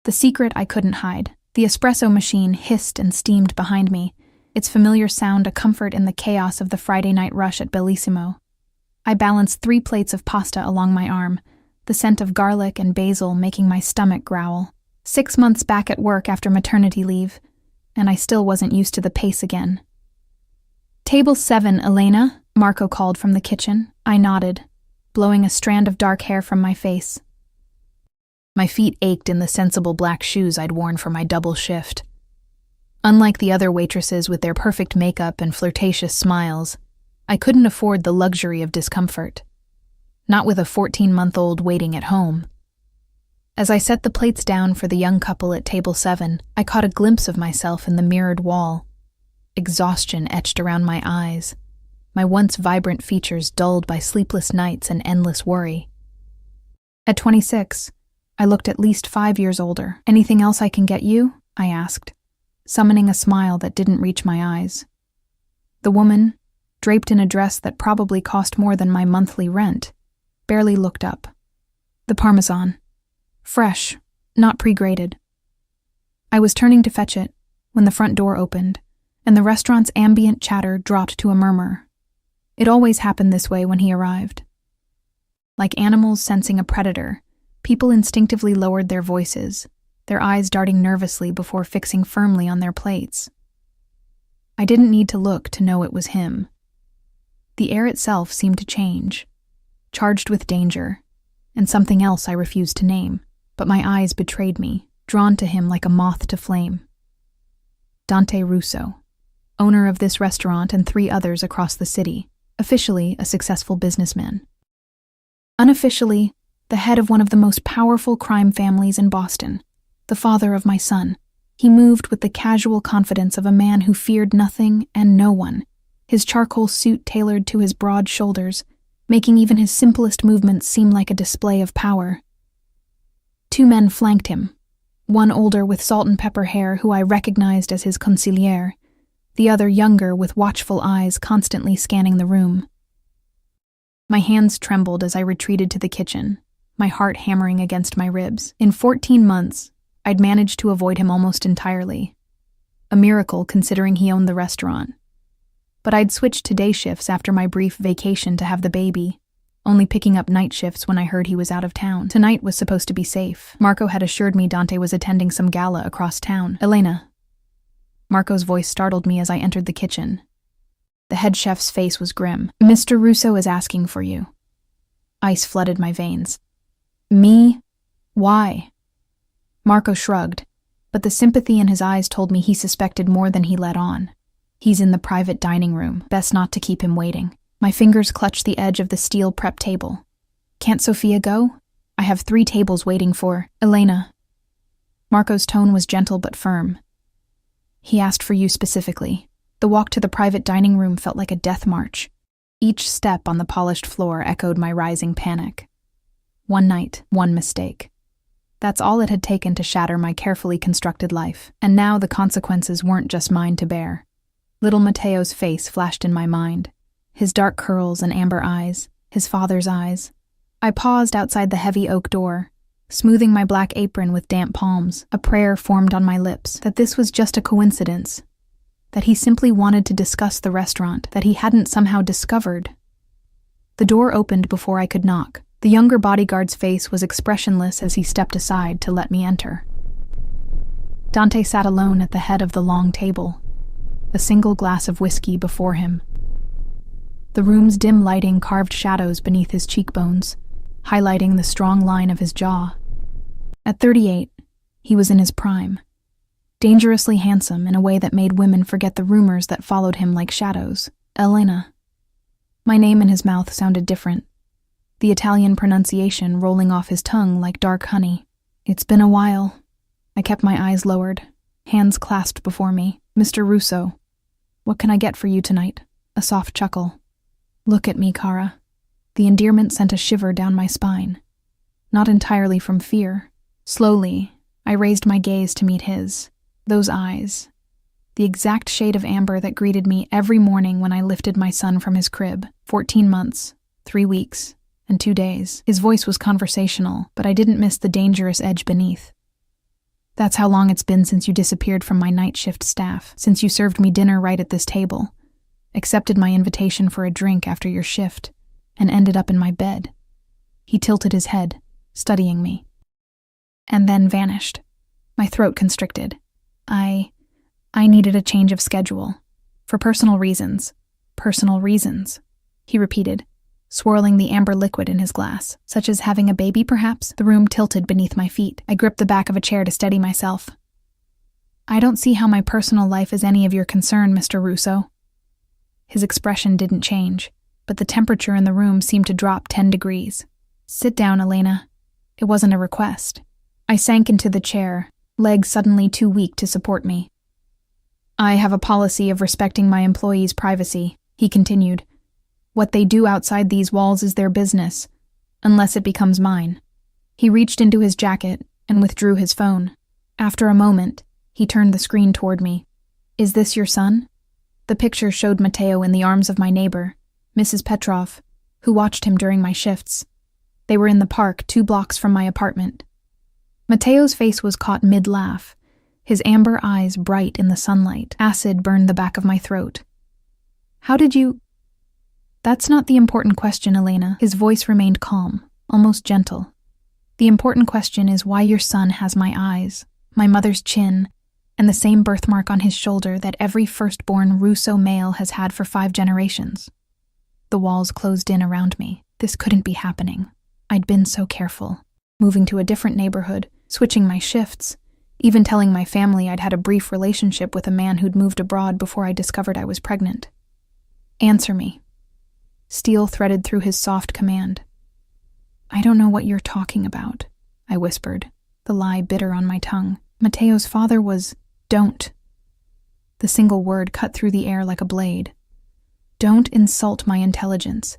The secret I couldn't hide. The espresso machine hissed and steamed behind me, its familiar sound a comfort in the chaos of the Friday night rush at Bellissimo. I balanced 3 plates of pasta along my arm, the scent of garlic and basil making my stomach growl. 6 months back at work after maternity leave, and I still wasn't used to the pace again. "Table 7, Elena," Marco called from the kitchen. I nodded, blowing a strand of dark hair from my face. My feet ached in the sensible black shoes I'd worn for my double shift. Unlike the other waitresses with their perfect makeup and flirtatious smiles, I couldn't afford the luxury of discomfort. Not with a 14-month-old waiting at home. As I set the plates down for the young couple at table 7, I caught a glimpse of myself in the mirrored wall. Exhaustion etched around my eyes, my once vibrant features dulled by sleepless nights and endless worry. At 26, I looked at least 5 years older. "Anything else I can get you?" I asked, summoning a smile that didn't reach my eyes. The woman, draped in a dress that probably cost more than my monthly rent, barely looked up. "The Parmesan. Fresh, not pre-grated." I was turning to fetch it when the front door opened, and the restaurant's ambient chatter dropped to a murmur. It always happened this way when he arrived. Like animals sensing a predator, people instinctively lowered their voices, their eyes darting nervously before fixing firmly on their plates. I didn't need to look to know it was him. The air itself seemed to change, charged with danger, and something else I refused to name, but my eyes betrayed me, drawn to him like a moth to flame. Dante Russo, owner of this restaurant and 3 others across the city, officially a successful businessman. Unofficially, the head of one of the most powerful crime families in Boston, the father of my son. He moved with the casual confidence of a man who feared nothing and no one, his charcoal suit tailored to his broad shoulders, making even his simplest movements seem like a display of power. 2 men flanked him, one older with salt and pepper hair who I recognized as his consigliere, the other younger with watchful eyes constantly scanning the room. My hands trembled as I retreated to the kitchen, my heart hammering against my ribs. In 14 months, I'd managed to avoid him almost entirely. A miracle considering he owned the restaurant. But I'd switched to day shifts after my brief vacation to have the baby, only picking up night shifts when I heard he was out of town. Tonight was supposed to be safe. Marco had assured me Dante was attending some gala across town. "Elena." Marco's voice startled me as I entered the kitchen. The head chef's face was grim. "Mr. Russo is asking for you." Ice flooded my veins. "Me? Why?" Marco shrugged, but the sympathy in his eyes told me he suspected more than he let on. "He's in the private dining room. Best not to keep him waiting." My fingers clutched the edge of the steel prep table. "Can't Sophia go? I have 3 tables waiting for Elena." Marco's tone was gentle but firm. "He asked for you specifically." The walk to the private dining room felt like a death march. Each step on the polished floor echoed my rising panic. One night, one mistake. That's all it had taken to shatter my carefully constructed life, and now the consequences weren't just mine to bear. Little Matteo's face flashed in my mind, his dark curls and amber eyes, his father's eyes. I paused outside the heavy oak door, smoothing my black apron with damp palms. A prayer formed on my lips that this was just a coincidence, that he simply wanted to discuss the restaurant, that he hadn't somehow discovered. The door opened before I could knock. The younger bodyguard's face was expressionless as he stepped aside to let me enter. Dante sat alone at the head of the long table, a single glass of whiskey before him. The room's dim lighting carved shadows beneath his cheekbones, highlighting the strong line of his jaw. At 38, he was in his prime, dangerously handsome in a way that made women forget the rumors that followed him like shadows. Elena. My name in his mouth sounded different, the Italian pronunciation rolling off his tongue like dark honey. "It's been a while." I kept my eyes lowered, hands clasped before me. "Mr. Russo, what can I get for you tonight?" A soft chuckle. "Look at me, Cara." The endearment sent a shiver down my spine. Not entirely from fear. Slowly, I raised my gaze to meet his. Those eyes. The exact shade of amber that greeted me every morning when I lifted my son from his crib. 14 months, 3 weeks, and 2 days. His voice was conversational, but I didn't miss the dangerous edge beneath. That's how long it's been since you disappeared from my night shift staff, since you served me dinner right at this table, accepted my invitation for a drink after your shift, and ended up in my bed. He tilted his head, studying me, and then vanished. My throat constricted. I needed a change of schedule. For personal reasons. Personal reasons, he repeated, swirling the amber liquid in his glass. Such as having a baby, perhaps? The room tilted beneath my feet. I gripped the back of a chair to steady myself. I don't see how my personal life is any of your concern, Mr. Russo. His expression didn't change, but the temperature in the room seemed to drop 10 degrees. Sit down, Elena. It wasn't a request. I sank into the chair, legs suddenly too weak to support me. I have a policy of respecting my employees' privacy, he continued. What they do outside these walls is their business, unless it becomes mine. He reached into his jacket and withdrew his phone. After a moment, he turned the screen toward me. Is this your son? The picture showed Matteo in the arms of my neighbor, Mrs. Petrov, who watched him during my shifts. They were in the park 2 blocks from my apartment. Matteo's face was caught mid-laugh, his amber eyes bright in the sunlight. Acid burned the back of my throat. How did you... That's not the important question, Elena. His voice remained calm, almost gentle. The important question is why your son has my eyes, my mother's chin, and the same birthmark on his shoulder that every firstborn Russo male has had for 5 generations. The walls closed in around me. This couldn't be happening. I'd been so careful, moving to a different neighborhood, switching my shifts, even telling my family I'd had a brief relationship with a man who'd moved abroad before I discovered I was pregnant. Answer me. Steel threaded through his soft command. I don't know what you're talking about, I whispered, the lie bitter on my tongue. Matteo's father was... Don't. The single word cut through the air like a blade. Don't insult my intelligence.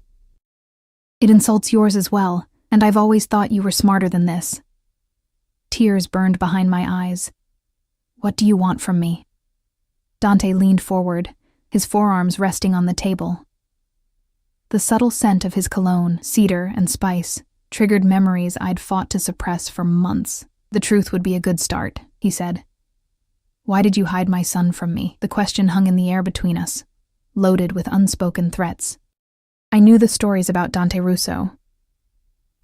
It insults yours as well, and I've always thought you were smarter than this. Tears burned behind my eyes. What do you want from me? Dante leaned forward, his forearms resting on the table. The subtle scent of his cologne, cedar and spice, triggered memories I'd fought to suppress for months. The truth would be a good start, he said. Why did you hide my son from me? The question hung in the air between us, loaded with unspoken threats. I knew the stories about Dante Russo,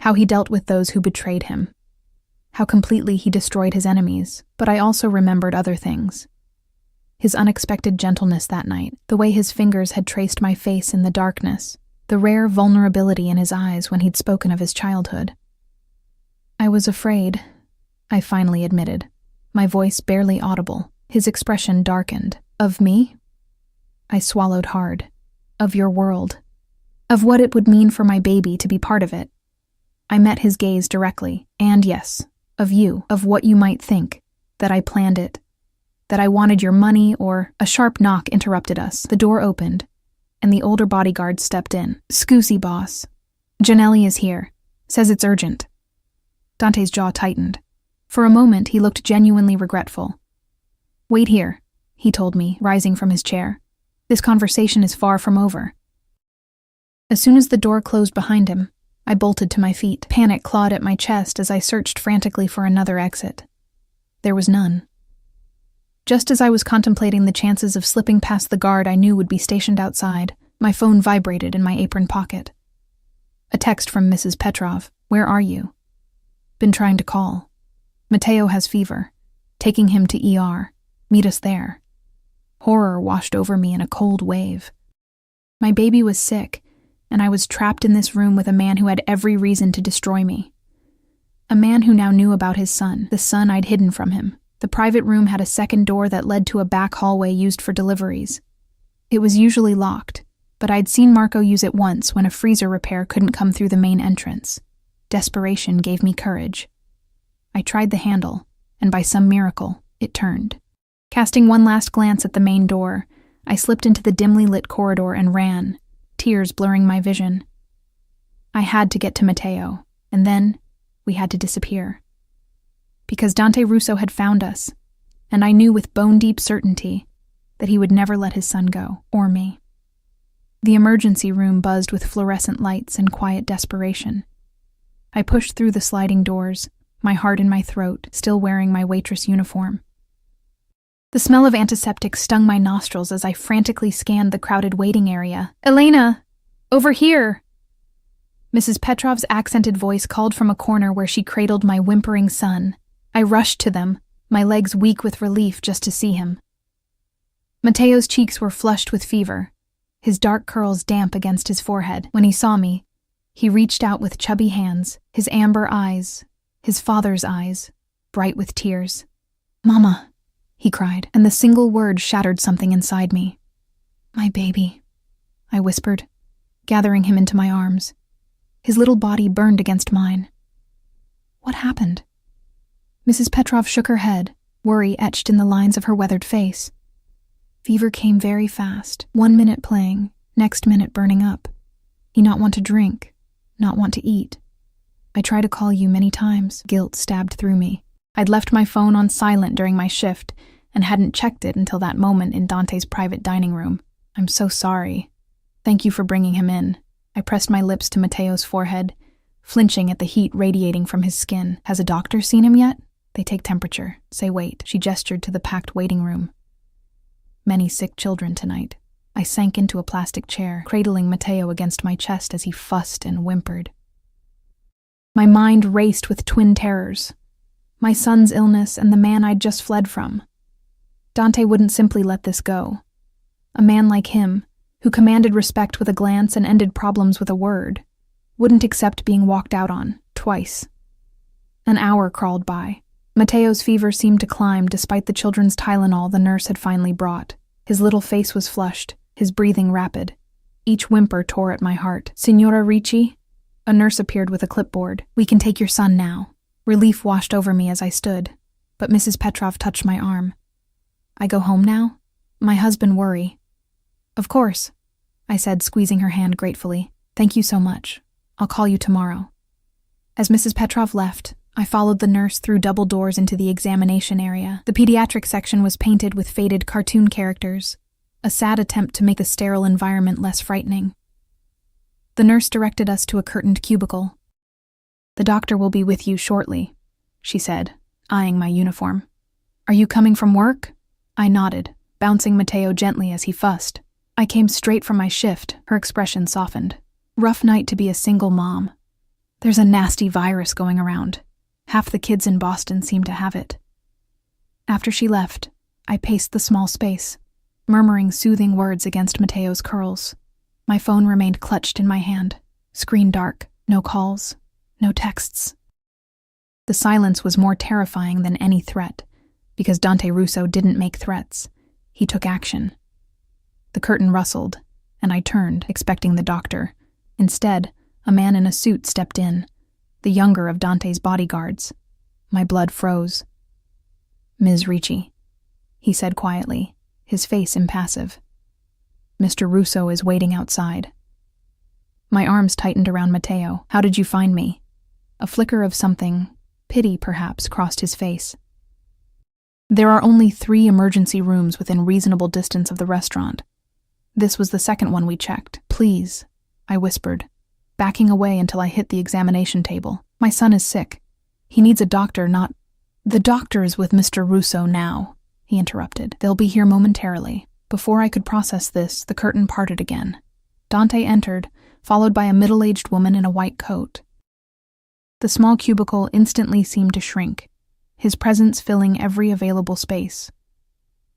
how he dealt with those who betrayed him, how completely he destroyed his enemies, but I also remembered other things. His unexpected gentleness that night, the way his fingers had traced my face in the darkness, the rare vulnerability in his eyes when he'd spoken of his childhood. I was afraid, I finally admitted, my voice barely audible. His expression darkened. Of me? I swallowed hard. Of your world. Of what it would mean for my baby to be part of it. I met his gaze directly, and yes, of you, of what you might think, that I planned it, that I wanted your money, or... A sharp knock interrupted us. The door opened, and the older bodyguard stepped in. Scusi, boss. Janelli is here. Says it's urgent. Dante's jaw tightened. For a moment, he looked genuinely regretful. Wait here, he told me, rising from his chair. This conversation is far from over. As soon as the door closed behind him, I bolted to my feet. Panic clawed at my chest as I searched frantically for another exit. There was none. Just as I was contemplating the chances of slipping past the guard I knew would be stationed outside, my phone vibrated in my apron pocket. A text from Mrs. Petrov. Where are you? Been trying to call. Matteo has fever. Taking him to ER. Meet us there. Horror washed over me in a cold wave. My baby was sick, and I was trapped in this room with a man who had every reason to destroy me. A man who now knew about his son, the son I'd hidden from him. The private room had a second door that led to a back hallway used for deliveries. It was usually locked, but I'd seen Marco use it once when a freezer repair couldn't come through the main entrance. Desperation gave me courage. I tried the handle, and by some miracle, it turned. Casting one last glance at the main door, I slipped into the dimly lit corridor and ran, tears blurring my vision. I had to get to Matteo, and then we had to disappear. Because Dante Russo had found us, and I knew with bone-deep certainty that he would never let his son go, or me. The emergency room buzzed with fluorescent lights and quiet desperation. I pushed through the sliding doors, my heart in my throat, still wearing my waitress uniform. The smell of antiseptic stung my nostrils as I frantically scanned the crowded waiting area. "Elena! Over here!" Mrs. Petrov's accented voice called from a corner where she cradled my whimpering son. I rushed to them, my legs weak with relief just to see him. Mateo's cheeks were flushed with fever, his dark curls damp against his forehead. When he saw me, he reached out with chubby hands, his amber eyes, his father's eyes, bright with tears. "Mama," he cried, and the single word shattered something inside me. "My baby," I whispered, gathering him into my arms. His little body burned against mine. "What happened?" Mrs. Petrov shook her head, worry etched in the lines of her weathered face. "Fever came very fast, 1 minute playing, next minute burning up. He not want to drink, not want to eat. I tried to call you many times." Guilt stabbed through me. I'd left my phone on silent during my shift and hadn't checked it until that moment in Dante's private dining room. "I'm so sorry. Thank you for bringing him in." I pressed my lips to Mateo's forehead, flinching at the heat radiating from his skin. "Has a doctor seen him yet? They take temperature. Say wait." She gestured to the packed waiting room. Many sick children tonight. I sank into a plastic chair, cradling Mateo against my chest as he fussed and whimpered. My mind raced with twin terrors. My son's illness and the man I'd just fled from. Dante wouldn't simply let this go. A man like him, who commanded respect with a glance and ended problems with a word, wouldn't accept being walked out on, twice. An hour crawled by. Mateo's fever seemed to climb despite the children's Tylenol the nurse had finally brought. His little face was flushed, his breathing rapid. Each whimper tore at my heart. "Signora Ricci?" A nurse appeared with a clipboard. "We can take your son now." Relief washed over me as I stood, but Mrs. Petrov touched my arm. "I go home now? My husband worry." "Of course," I said, squeezing her hand gratefully. "Thank you so much. I'll call you tomorrow." As Mrs. Petrov left, I followed the nurse through double doors into the examination area. The pediatric section was painted with faded cartoon characters, a sad attempt to make the sterile environment less frightening. The nurse directed us to a curtained cubicle. "The doctor will be with you shortly," she said, eyeing my uniform. "Are you coming from work?" I nodded, bouncing Mateo gently as he fussed. I came straight from my shift, her expression softened. "Rough night to be a single mom. There's a nasty virus going around. Half the kids in Boston seem to have it." After she left, I paced the small space, murmuring soothing words against Mateo's curls. My phone remained clutched in my hand, screen dark, no calls, no texts. The silence was more terrifying than any threat, because Dante Russo didn't make threats. He took action. The curtain rustled, and I turned, expecting the doctor. Instead, a man in a suit stepped in, the younger of Dante's bodyguards. My blood froze. "Ms. Ricci," he said quietly, his face impassive. "Mr. Russo is waiting outside." My arms tightened around Mateo. "How did you find me?" A flicker of something, pity perhaps, crossed his face. "There are only 3 emergency rooms within reasonable distance of the restaurant. This was the second one we checked. Please," I whispered, backing away until I hit the examination table. "My son is sick. He needs a doctor, not—" "The doctor is with Mr. Russo now," he interrupted. "They'll be here momentarily." Before I could process this, the curtain parted again. Dante entered, followed by a middle-aged woman in a white coat. The small cubicle instantly seemed to shrink, his presence filling every available space.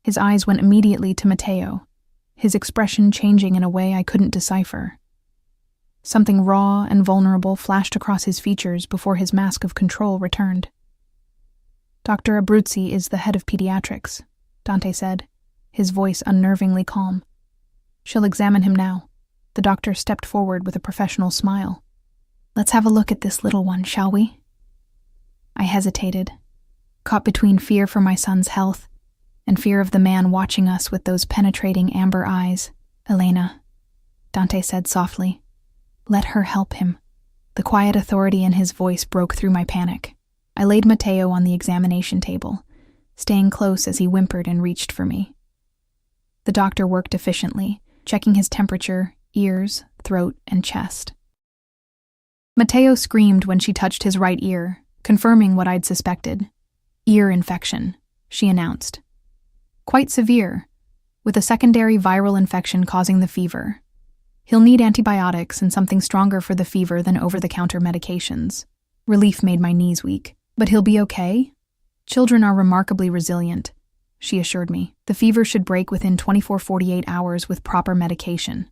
His eyes went immediately to Mateo, his expression changing in a way I couldn't decipher. Something raw and vulnerable flashed across his features before his mask of control returned. "Dr. Abruzzi is the head of pediatrics," Dante said, his voice unnervingly calm. "She'll examine him now." The doctor stepped forward with a professional smile. "Let's have a look at this little one, shall we?" I hesitated, caught between fear for my son's health and fear of the man watching us with those penetrating amber eyes. "Elena," Dante said softly. "Let her help him." The quiet authority in his voice broke through my panic. I laid Mateo on the examination table, staying close as he whimpered and reached for me. The doctor worked efficiently, checking his temperature, ears, throat, and chest. Mateo screamed when she touched his right ear, confirming what I'd suspected. Ear infection, she announced. Quite severe, with a secondary viral infection causing the fever. He'll need antibiotics and something stronger for the fever than over-the-counter medications. Relief made my knees weak. But he'll be okay? Children are remarkably resilient, she assured me. The fever should break within 24-48 hours with proper medication.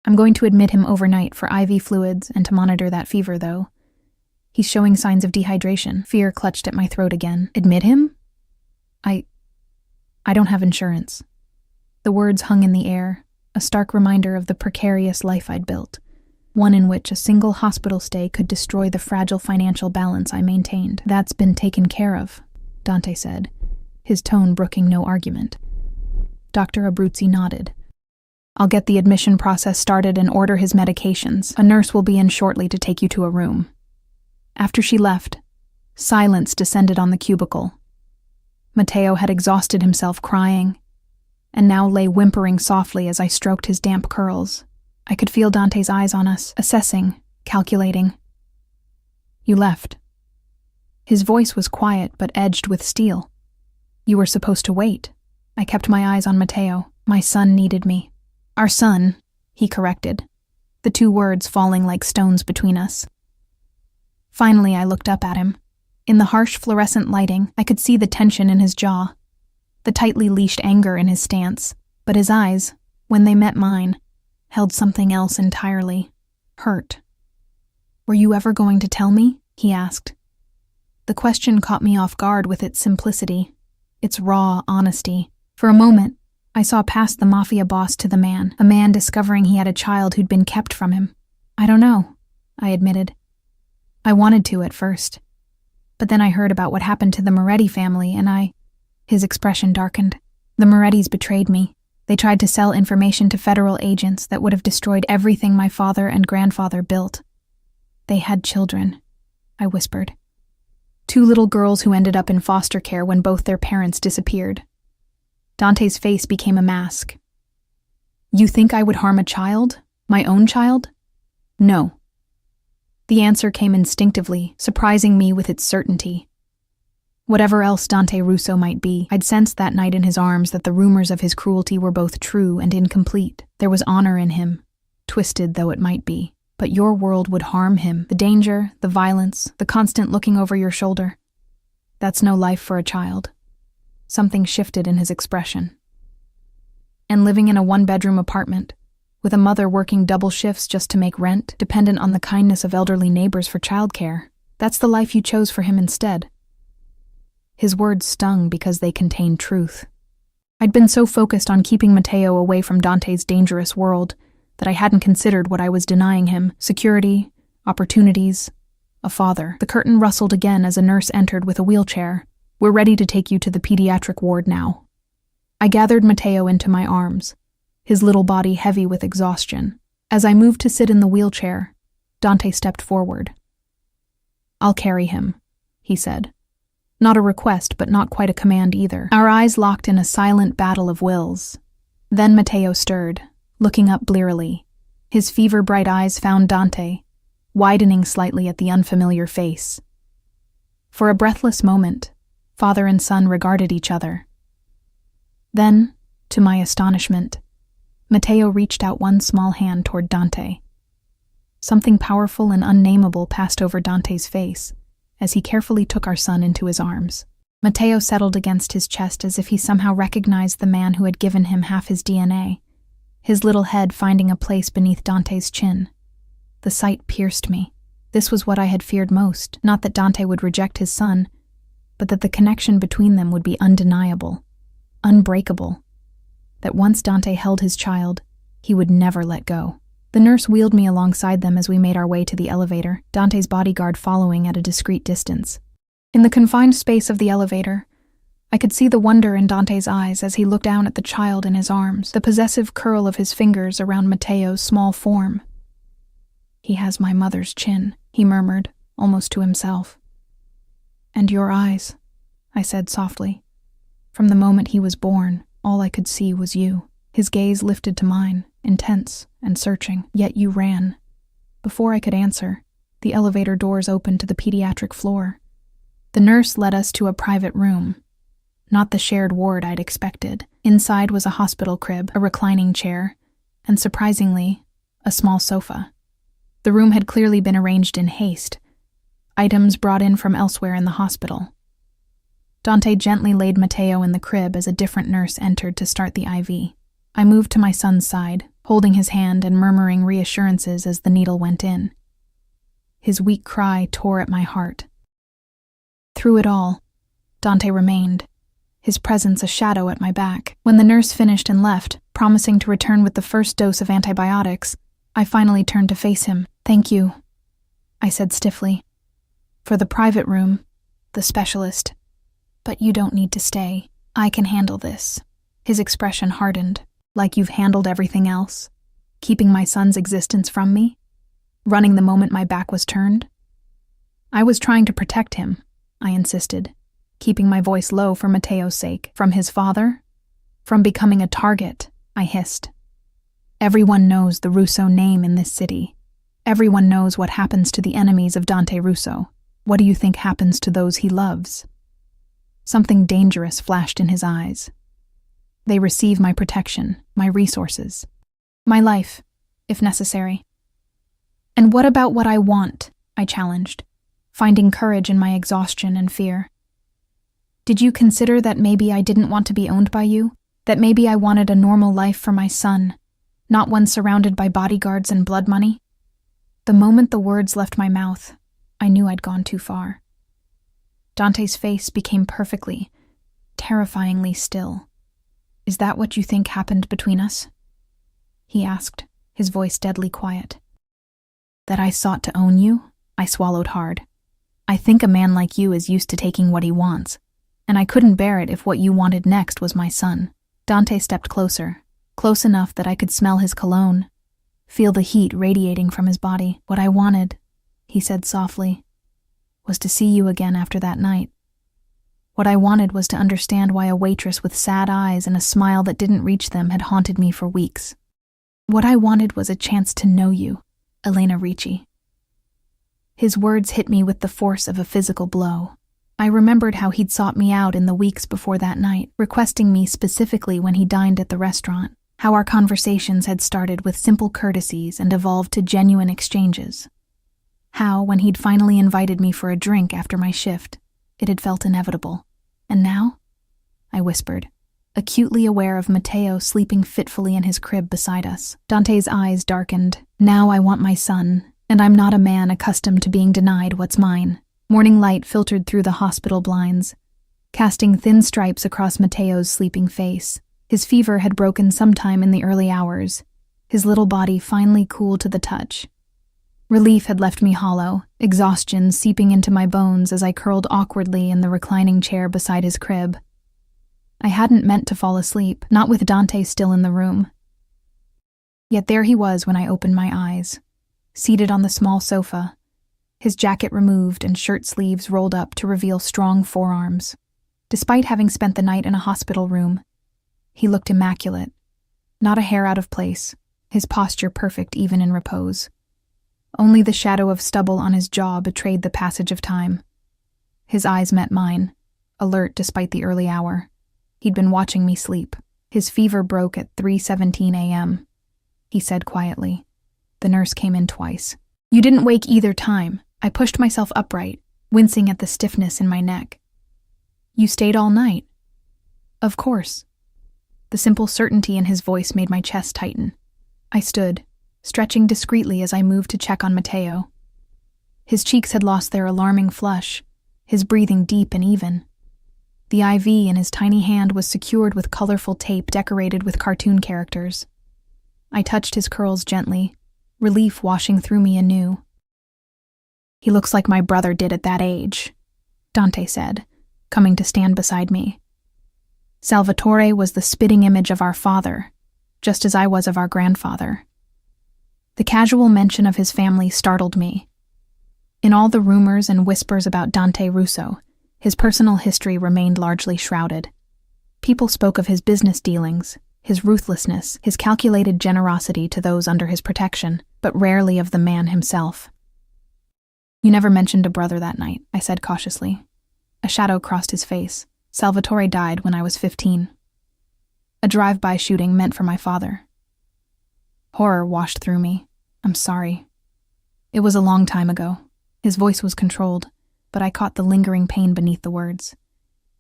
I'm going to admit him overnight for IV fluids and to monitor that fever, though. He's showing signs of dehydration. Fear clutched at my throat again. Admit him? I don't have insurance. The words hung in the air, a stark reminder of the precarious life I'd built, one in which a single hospital stay could destroy the fragile financial balance I maintained. That's been taken care of, Dante said, his tone brooking no argument. Dr. Abruzzi nodded. I'll get the admission process started and order his medications. A nurse will be in shortly to take you to a room. After she left, silence descended on the cubicle. Matteo had exhausted himself crying, and now lay whimpering softly as I stroked his damp curls. I could feel Dante's eyes on us, assessing, calculating. You left. His voice was quiet but edged with steel. You were supposed to wait. I kept my eyes on Matteo. My son needed me. Our son, he corrected, the two words falling like stones between us. Finally, I looked up at him. In the harsh fluorescent lighting, I could see the tension in his jaw, the tightly leashed anger in his stance, but his eyes, when they met mine, held something else entirely. Hurt. Were you ever going to tell me? He asked. The question caught me off guard with its simplicity, its raw honesty. For a moment, I saw past the Mafia boss to the man, a man discovering he had a child who'd been kept from him. I don't know, I admitted. I wanted to at first. But then I heard about what happened to the Moretti family and His expression darkened. The Morettis betrayed me. They tried to sell information to federal agents that would have destroyed everything my father and grandfather built. They had children, I whispered. 2 little girls who ended up in foster care when both their parents disappeared. Dante's face became a mask. You think I would harm a child? My own child? No. The answer came instinctively, surprising me with its certainty. Whatever else Dante Russo might be, I'd sensed that night in his arms that the rumors of his cruelty were both true and incomplete. There was honor in him, twisted though it might be. But your world would harm him. The danger, the violence, the constant looking over your shoulder. That's no life for a child. Something shifted in his expression. And living in a 1-bedroom apartment, with a mother working double shifts just to make rent, dependent on the kindness of elderly neighbors for childcare, that's the life you chose for him instead. His words stung because they contained truth. I'd been so focused on keeping Matteo away from Dante's dangerous world that I hadn't considered what I was denying him: security, opportunities, a father. The curtain rustled again as a nurse entered with a wheelchair. We're ready to take you to the pediatric ward now. I gathered Matteo into my arms, his little body heavy with exhaustion. As I moved to sit in the wheelchair, Dante stepped forward. I'll carry him, he said. Not a request, but not quite a command either. Our eyes locked in a silent battle of wills. Then Matteo stirred, looking up blearily. His fever-bright eyes found Dante, widening slightly at the unfamiliar face. For a breathless moment, father and son regarded each other. Then, to my astonishment, Matteo reached out one small hand toward Dante. Something powerful and unnameable passed over Dante's face as he carefully took our son into his arms. Matteo settled against his chest as if he somehow recognized the man who had given him half his DNA, his little head finding a place beneath Dante's chin. The sight pierced me. This was what I had feared most, not that Dante would reject his son, but that the connection between them would be undeniable, unbreakable, that once Dante held his child, he would never let go. The nurse wheeled me alongside them as we made our way to the elevator, Dante's bodyguard following at a discreet distance. In the confined space of the elevator, I could see the wonder in Dante's eyes as he looked down at the child in his arms, the possessive curl of his fingers around Matteo's small form. He has my mother's chin, he murmured, almost to himself. And your eyes, I said softly. From the moment he was born, all I could see was you. His gaze lifted to mine, intense and searching. Yet you ran. Before I could answer, The elevator doors opened to the pediatric floor. The nurse led us to a private room. Not the shared ward I'd expected. Inside was a hospital crib, a reclining chair, and surprisingly, a small sofa. The room had clearly been arranged in haste, items brought in from elsewhere in the hospital. Dante gently laid Matteo in the crib as a different nurse entered to start the IV. I moved to my son's side, holding his hand and murmuring reassurances as the needle went in. His weak cry tore at my heart. Through it all, Dante remained, his presence a shadow at my back. When the nurse finished and left, promising to return with the first dose of antibiotics, I finally turned to face him. "Thank you," I said stiffly. "For the private room, the specialist. But you don't need to stay. I can handle this." His expression hardened. "Like you've handled everything else? Keeping my son's existence from me? Running the moment my back was turned?" "I was trying to protect him," I insisted, keeping my voice low for Matteo's sake. "From his father? From becoming a target," I hissed. "Everyone knows the Russo name in this city. Everyone knows what happens to the enemies of Dante Russo. What do you think happens to those he loves?" Something dangerous flashed in his eyes. "They receive my protection, my resources, my life, if necessary." "And what about what I want?" I challenged, finding courage in my exhaustion and fear. "Did you consider that maybe I didn't want to be owned by you? That maybe I wanted a normal life for my son, not one surrounded by bodyguards and blood money?" The moment the words left my mouth, I knew I'd gone too far. Dante's face became perfectly, terrifyingly still. "Is that what you think happened between us?" he asked, his voice deadly quiet. "That I sought to own you?" I swallowed hard. "I think a man like you is used to taking what he wants, and I couldn't bear it if what you wanted next was my son." Dante stepped closer, close enough that I could smell his cologne, feel the heat radiating from his body. "What I wanted," he said softly, "was to see you again after that night. What I wanted was to understand why a waitress with sad eyes and a smile that didn't reach them had haunted me for weeks. What I wanted was a chance to know you, Elena Ricci." His words hit me with the force of a physical blow. I remembered how he'd sought me out in the weeks before that night, requesting me specifically when he dined at the restaurant, how our conversations had started with simple courtesies and evolved to genuine exchanges. How, when he'd finally invited me for a drink after my shift, it had felt inevitable. "And now?" I whispered, acutely aware of Matteo sleeping fitfully in his crib beside us. Dante's eyes darkened. "Now I want my son, and I'm not a man accustomed to being denied what's mine." Morning light filtered through the hospital blinds, casting thin stripes across Matteo's sleeping face. His fever had broken sometime in the early hours, his little body finally cool to the touch. Relief had left me hollow, exhaustion seeping into my bones as I curled awkwardly in the reclining chair beside his crib. I hadn't meant to fall asleep, not with Dante still in the room. Yet there he was when I opened my eyes, seated on the small sofa, his jacket removed and shirt sleeves rolled up to reveal strong forearms. Despite having spent the night in a hospital room, he looked immaculate, not a hair out of place, his posture perfect even in repose. Only the shadow of stubble on his jaw betrayed the passage of time. His eyes met mine, alert despite the early hour. He'd been watching me sleep. His fever broke at 3:17 a.m., he said quietly. The nurse came in twice. "You didn't wake either time." I pushed myself upright, wincing at the stiffness in my neck. "You stayed all night?" "Of course." The simple certainty in his voice made my chest tighten. I stood, stretching discreetly as I moved to check on Matteo. His cheeks had lost their alarming flush, his breathing deep and even. The IV in his tiny hand was secured with colorful tape decorated with cartoon characters. I touched his curls gently, relief washing through me anew. "He looks like my brother did at that age," Dante said, coming to stand beside me. "Salvatore was the spitting image of our father, just as I was of our grandfather." The casual mention of his family startled me. In all the rumors and whispers about Dante Russo, his personal history remained largely shrouded. People spoke of his business dealings, his ruthlessness, his calculated generosity to those under his protection, but rarely of the man himself. You never mentioned a brother that night, I said cautiously. A shadow crossed his face. Salvatore died when I was 15. A drive-by shooting meant for my father. Horror washed through me. I'm sorry. It was a long time ago. His voice was controlled, but I caught the lingering pain beneath the words.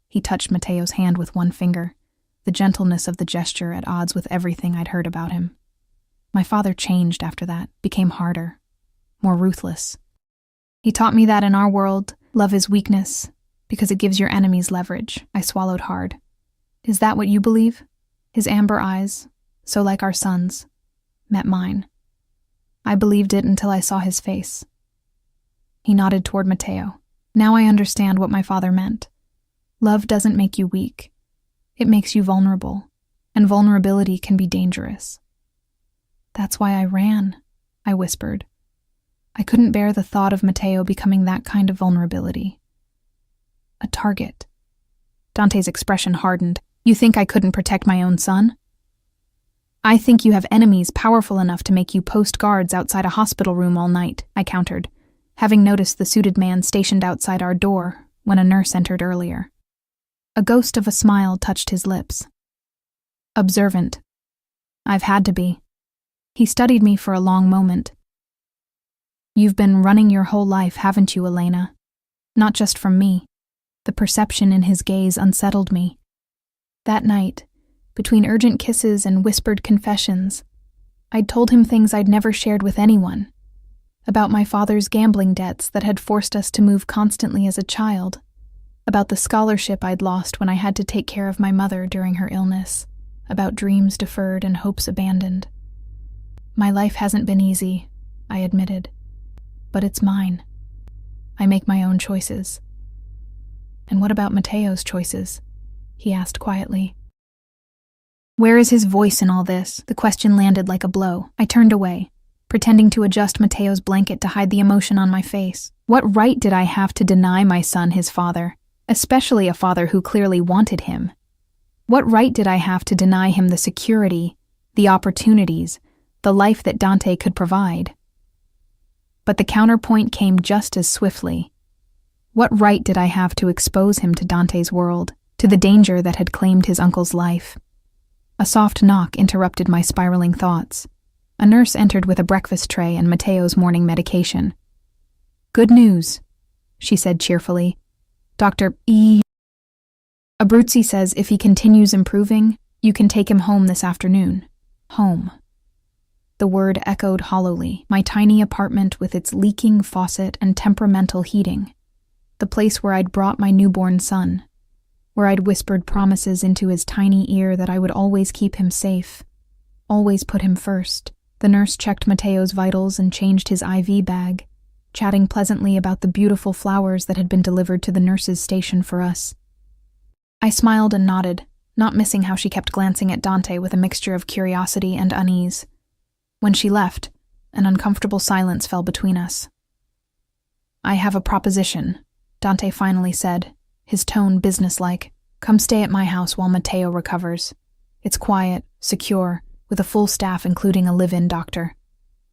He touched Matteo's hand with one finger, the gentleness of the gesture at odds with everything I'd heard about him. My father changed after that, became harder, more ruthless. He taught me that in our world, love is weakness, because it gives your enemies leverage. I swallowed hard. Is that what you believe? His amber eyes, so like our son's, met mine. I believed it until I saw his face. He nodded toward Matteo. Now I understand what my father meant. Love doesn't make you weak. It makes you vulnerable, and vulnerability can be dangerous. That's why I ran, I whispered. I couldn't bear the thought of Matteo becoming that kind of vulnerability. A target. Dante's expression hardened. You think I couldn't protect my own son? I think you have enemies powerful enough to make you post guards outside a hospital room all night, I countered, having noticed the suited man stationed outside our door when a nurse entered earlier. A ghost of a smile touched his lips. Observant. I've had to be. He studied me for a long moment. You've been running your whole life, haven't you, Elena? Not just from me. The perception in his gaze unsettled me. That night, between urgent kisses and whispered confessions, I'd told him things I'd never shared with anyone. About my father's gambling debts that had forced us to move constantly as a child. About the scholarship I'd lost when I had to take care of my mother during her illness. About dreams deferred and hopes abandoned. My life hasn't been easy, I admitted. But it's mine. I make my own choices. And what about Matteo's choices? He asked quietly. Where is his voice in all this? The question landed like a blow. I turned away, pretending to adjust Matteo's blanket to hide the emotion on my face. What right did I have to deny my son his father, especially a father who clearly wanted him? What right did I have to deny him the security, the opportunities, the life that Dante could provide? But the counterpoint came just as swiftly. What right did I have to expose him to Dante's world, to the danger that had claimed his uncle's life? A soft knock interrupted my spiraling thoughts. A nurse entered with a breakfast tray and Matteo's morning medication. Good news, she said cheerfully. Dr. Abruzzi says if he continues improving, you can take him home this afternoon. Home. The word echoed hollowly, my tiny apartment with its leaking faucet and temperamental heating. The place where I'd brought my newborn son. Where I'd whispered promises into his tiny ear that I would always keep him safe. Always put him first. The nurse checked Matteo's vitals and changed his IV bag, chatting pleasantly about the beautiful flowers that had been delivered to the nurse's station for us. I smiled and nodded, not missing how she kept glancing at Dante with a mixture of curiosity and unease. When she left, an uncomfortable silence fell between us. I have a proposition, Dante finally said, his tone businesslike. Come stay at my house while Matteo recovers. It's quiet, secure, with a full staff including a live-in doctor.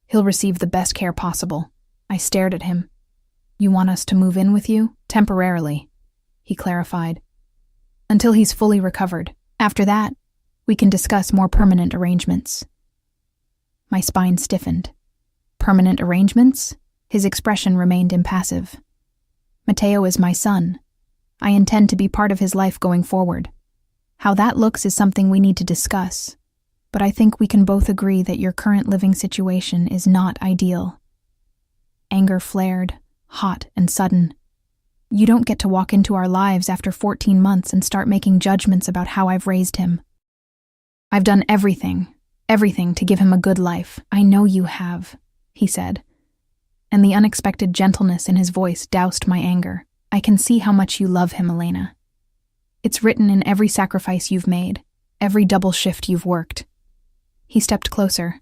He'll receive the best care possible. I stared at him. You want us to move in with you? Temporarily, he clarified. Until he's fully recovered. After that, we can discuss more permanent arrangements. My spine stiffened. Permanent arrangements? His expression remained impassive. Matteo is my son. I intend to be part of his life going forward. How that looks is something we need to discuss, but I think we can both agree that your current living situation is not ideal. Anger flared, hot and sudden. You don't get to walk into our lives after 14 months and start making judgments about how I've raised him. I've done everything to give him a good life. I know you have, he said, and the unexpected gentleness in his voice doused my anger. I can see how much you love him, Elena. It's written in every sacrifice you've made, every double shift you've worked. He stepped closer.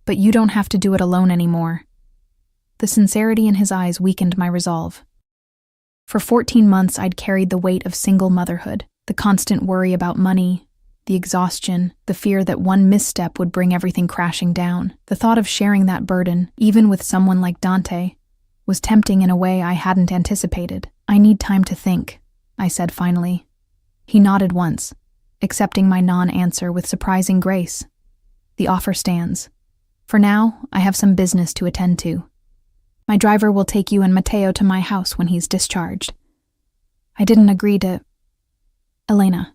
But you don't have to do it alone anymore. The sincerity in his eyes weakened my resolve. For 14 months, I'd carried the weight of single motherhood, the constant worry about money, the exhaustion, the fear that one misstep would bring everything crashing down. The thought of sharing that burden, even with someone like Dante, was tempting in a way I hadn't anticipated. "I need time to think," I said finally. He nodded once, accepting my non-answer with surprising grace. "The offer stands. For now, I have some business to attend to. My driver will take you and Matteo to my house when he's discharged." I didn't agree to... "Elena."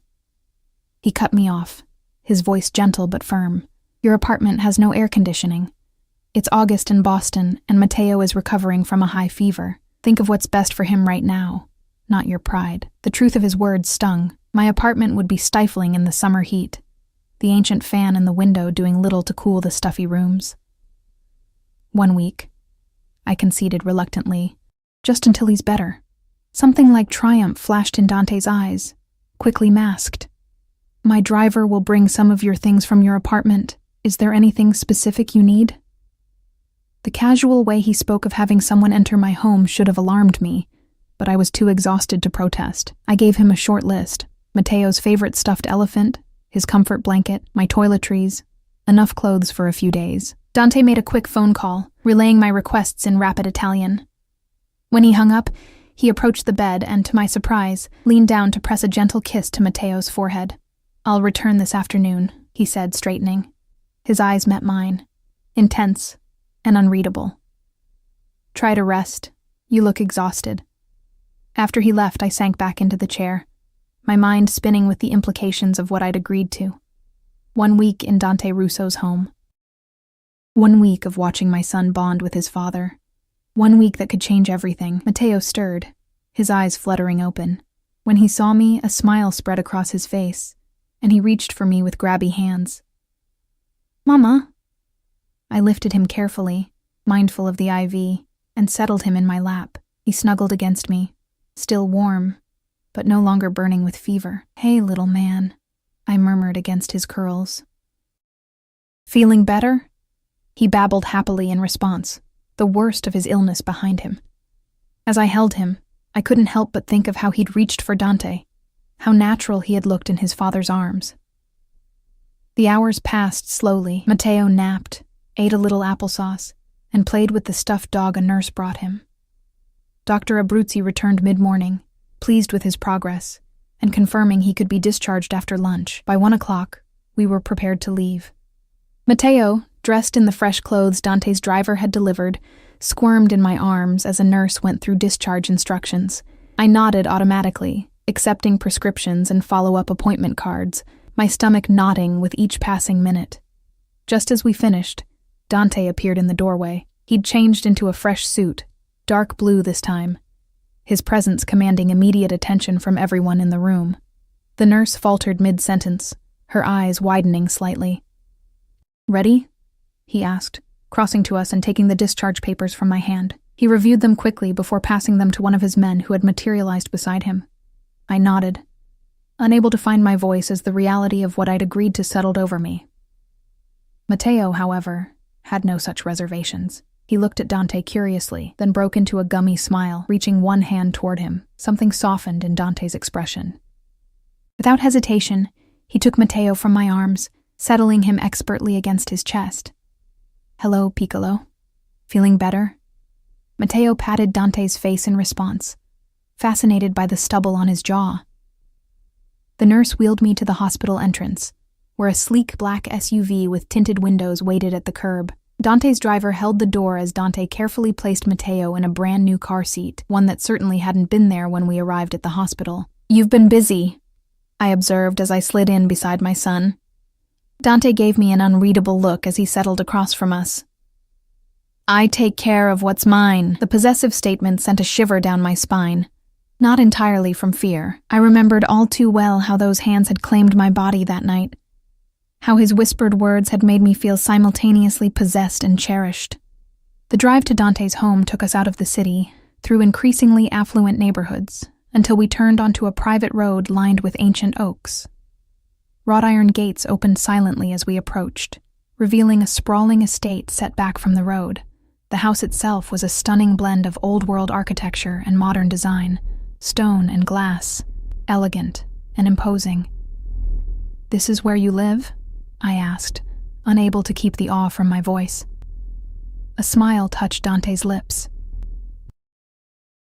He cut me off, his voice gentle but firm. "Your apartment has no air conditioning. It's August in Boston, and Matteo is recovering from a high fever. Think of what's best for him right now, not your pride." The truth of his words stung. My apartment would be stifling in the summer heat, the ancient fan in the window doing little to cool the stuffy rooms. "1 week," I conceded reluctantly, "just until he's better." Something like triumph flashed in Dante's eyes, quickly masked. "My driver will bring some of your things from your apartment. Is there anything specific you need?" The casual way he spoke of having someone enter my home should have alarmed me, but I was too exhausted to protest. I gave him a short list: Matteo's favorite stuffed elephant, his comfort blanket, my toiletries, enough clothes for a few days. Dante made a quick phone call, relaying my requests in rapid Italian. When he hung up, he approached the bed and, to my surprise, leaned down to press a gentle kiss to Matteo's forehead. "I'll return this afternoon," he said, straightening. His eyes met mine, intense and unreadable. "Try to rest. You look exhausted." After he left, I sank back into the chair, my mind spinning with the implications of what I'd agreed to. 1 week in Dante Russo's home. 1 week of watching my son bond with his father. 1 week that could change everything. Matteo stirred, his eyes fluttering open. When he saw me, a smile spread across his face, and he reached for me with grabby hands. "Mama." I lifted him carefully, mindful of the IV, and settled him in my lap. He snuggled against me, still warm, but no longer burning with fever. "Hey, little man," I murmured against his curls. "Feeling better?" He babbled happily in response, the worst of his illness behind him. As I held him, I couldn't help but think of how he'd reached for Dante, how natural he had looked in his father's arms. The hours passed slowly. Matteo napped, ate a little applesauce, and played with the stuffed dog a nurse brought him. Dr. Abruzzi returned mid-morning, pleased with his progress, and confirming he could be discharged after lunch. By 1 o'clock, we were prepared to leave. Matteo, dressed in the fresh clothes Dante's driver had delivered, squirmed in my arms as a nurse went through discharge instructions. I nodded automatically, accepting prescriptions and follow-up appointment cards, my stomach knotting with each passing minute. Just as we finished, Dante appeared in the doorway. He'd changed into a fresh suit, dark blue this time, his presence commanding immediate attention from everyone in the room. The nurse faltered mid-sentence, her eyes widening slightly. "Ready?" he asked, crossing to us and taking the discharge papers from my hand. He reviewed them quickly before passing them to one of his men who had materialized beside him. I nodded, unable to find my voice as the reality of what I'd agreed to settled over me. Matteo, however, had no such reservations. He looked at Dante curiously, then broke into a gummy smile, reaching one hand toward him. Something softened in Dante's expression. Without hesitation, he took Matteo from my arms, settling him expertly against his chest. "Hello, Piccolo. Feeling better?" Matteo patted Dante's face in response, fascinated by the stubble on his jaw. The nurse wheeled me to the hospital entrance, where a sleek black SUV with tinted windows waited at the curb. Dante's driver held the door as Dante carefully placed Matteo in a brand new car seat, one that certainly hadn't been there when we arrived at the hospital. "You've been busy," I observed as I slid in beside my son. Dante gave me an unreadable look as he settled across from us. "I take care of what's mine." The possessive statement sent a shiver down my spine. Not entirely from fear. I remembered all too well how those hands had claimed my body that night, how his whispered words had made me feel simultaneously possessed and cherished. The drive to Dante's home took us out of the city, through increasingly affluent neighborhoods, until we turned onto a private road lined with ancient oaks. Wrought iron gates opened silently as we approached, revealing a sprawling estate set back from the road. The house itself was a stunning blend of old-world architecture and modern design, stone and glass, elegant and imposing. "This is where you live?" I asked, unable to keep the awe from my voice. A smile touched Dante's lips.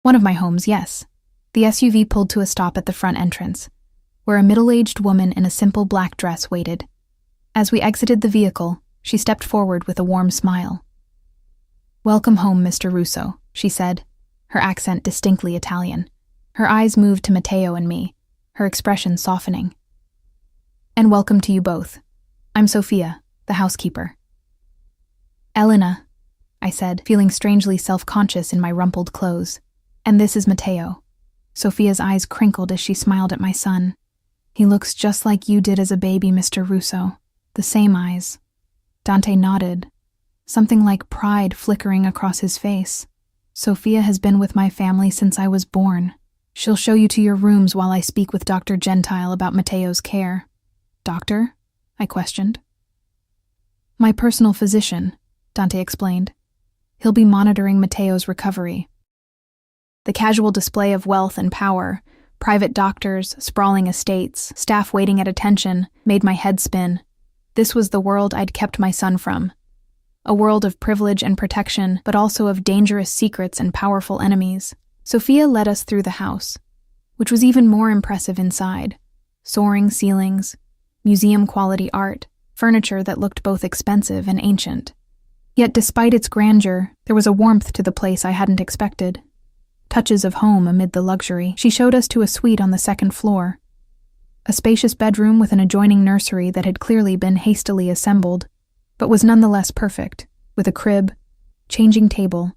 One of my homes, yes. The SUV pulled to a stop at the front entrance, where a middle-aged woman in a simple black dress waited. As we exited the vehicle, she stepped forward with a warm smile. "Welcome home, Mr. Russo," she said, her accent distinctly Italian. Her eyes moved to Matteo and me, her expression softening. "And welcome to you both. I'm Sofia, the housekeeper." "Elena," I said, feeling strangely self-conscious in my rumpled clothes. "And this is Matteo." Sofia's eyes crinkled as she smiled at my son. "He looks just like you did as a baby, Mr. Russo. The same eyes." Dante nodded, something like pride flickering across his face. "Sofia has been with my family since I was born. She'll show you to your rooms while I speak with Dr. Gentile about Matteo's care." "Doctor?" I questioned. "My personal physician," Dante explained. "He'll be monitoring Matteo's recovery." The casual display of wealth and power, private doctors, sprawling estates, staff waiting at attention, made my head spin. This was the world I'd kept my son from. A world of privilege and protection, but also of dangerous secrets and powerful enemies. Sofia led us through the house, which was even more impressive inside. Soaring ceilings, museum-quality art, furniture that looked both expensive and ancient. Yet despite its grandeur, there was a warmth to the place I hadn't expected. Touches of home amid the luxury. She showed us to a suite on the second floor. A spacious bedroom with an adjoining nursery that had clearly been hastily assembled, but was nonetheless perfect, with a crib, changing table,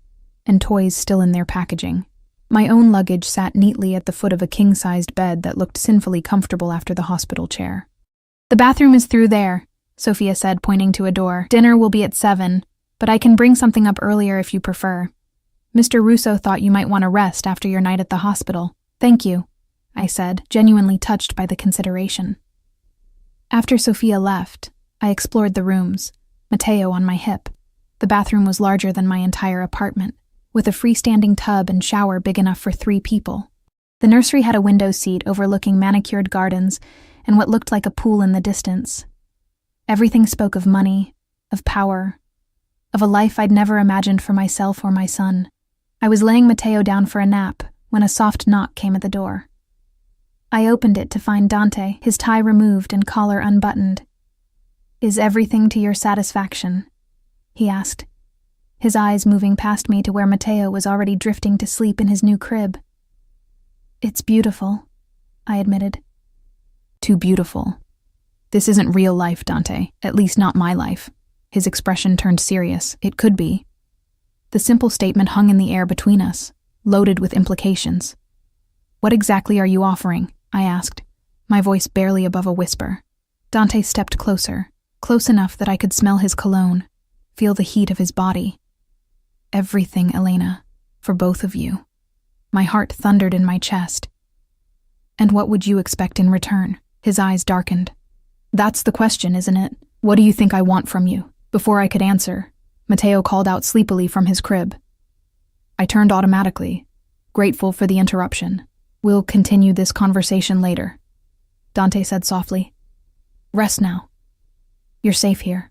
and toys still in their packaging. My own luggage sat neatly at the foot of a king-sized bed that looked sinfully comfortable after the hospital chair. "The bathroom is through there," Sofia said, pointing to a door. "Dinner will be at 7, but I can bring something up earlier if you prefer. Mr. Russo thought you might want to rest after your night at the hospital." "Thank you," I said, genuinely touched by the consideration. After Sofia left, I explored the rooms, Matteo on my hip. The bathroom was larger than my entire apartment, with a freestanding tub and shower big enough for 3 people. The nursery had a window seat overlooking manicured gardens and what looked like a pool in the distance. Everything spoke of money, of power, of a life I'd never imagined for myself or my son. I was laying Matteo down for a nap when a soft knock came at the door. I opened it to find Dante, his tie removed and collar unbuttoned. "Is everything to your satisfaction?" he asked, his eyes moving past me to where Matteo was already drifting to sleep in his new crib. "It's beautiful," I admitted. "Too beautiful. This isn't real life, Dante, at least not my life." His expression turned serious. "It could be." The simple statement hung in the air between us, loaded with implications. "What exactly are you offering?" I asked, my voice barely above a whisper. Dante stepped closer, close enough that I could smell his cologne, feel the heat of his body. "Everything, Elena, for both of you." My heart thundered in my chest. "And what would you expect in return?" His eyes darkened. "That's the question, isn't it? What do you think I want from you?" Before I could answer, Matteo called out sleepily from his crib. I turned automatically, grateful for the interruption. "We'll continue this conversation later," Dante said softly. "Rest now. You're safe here."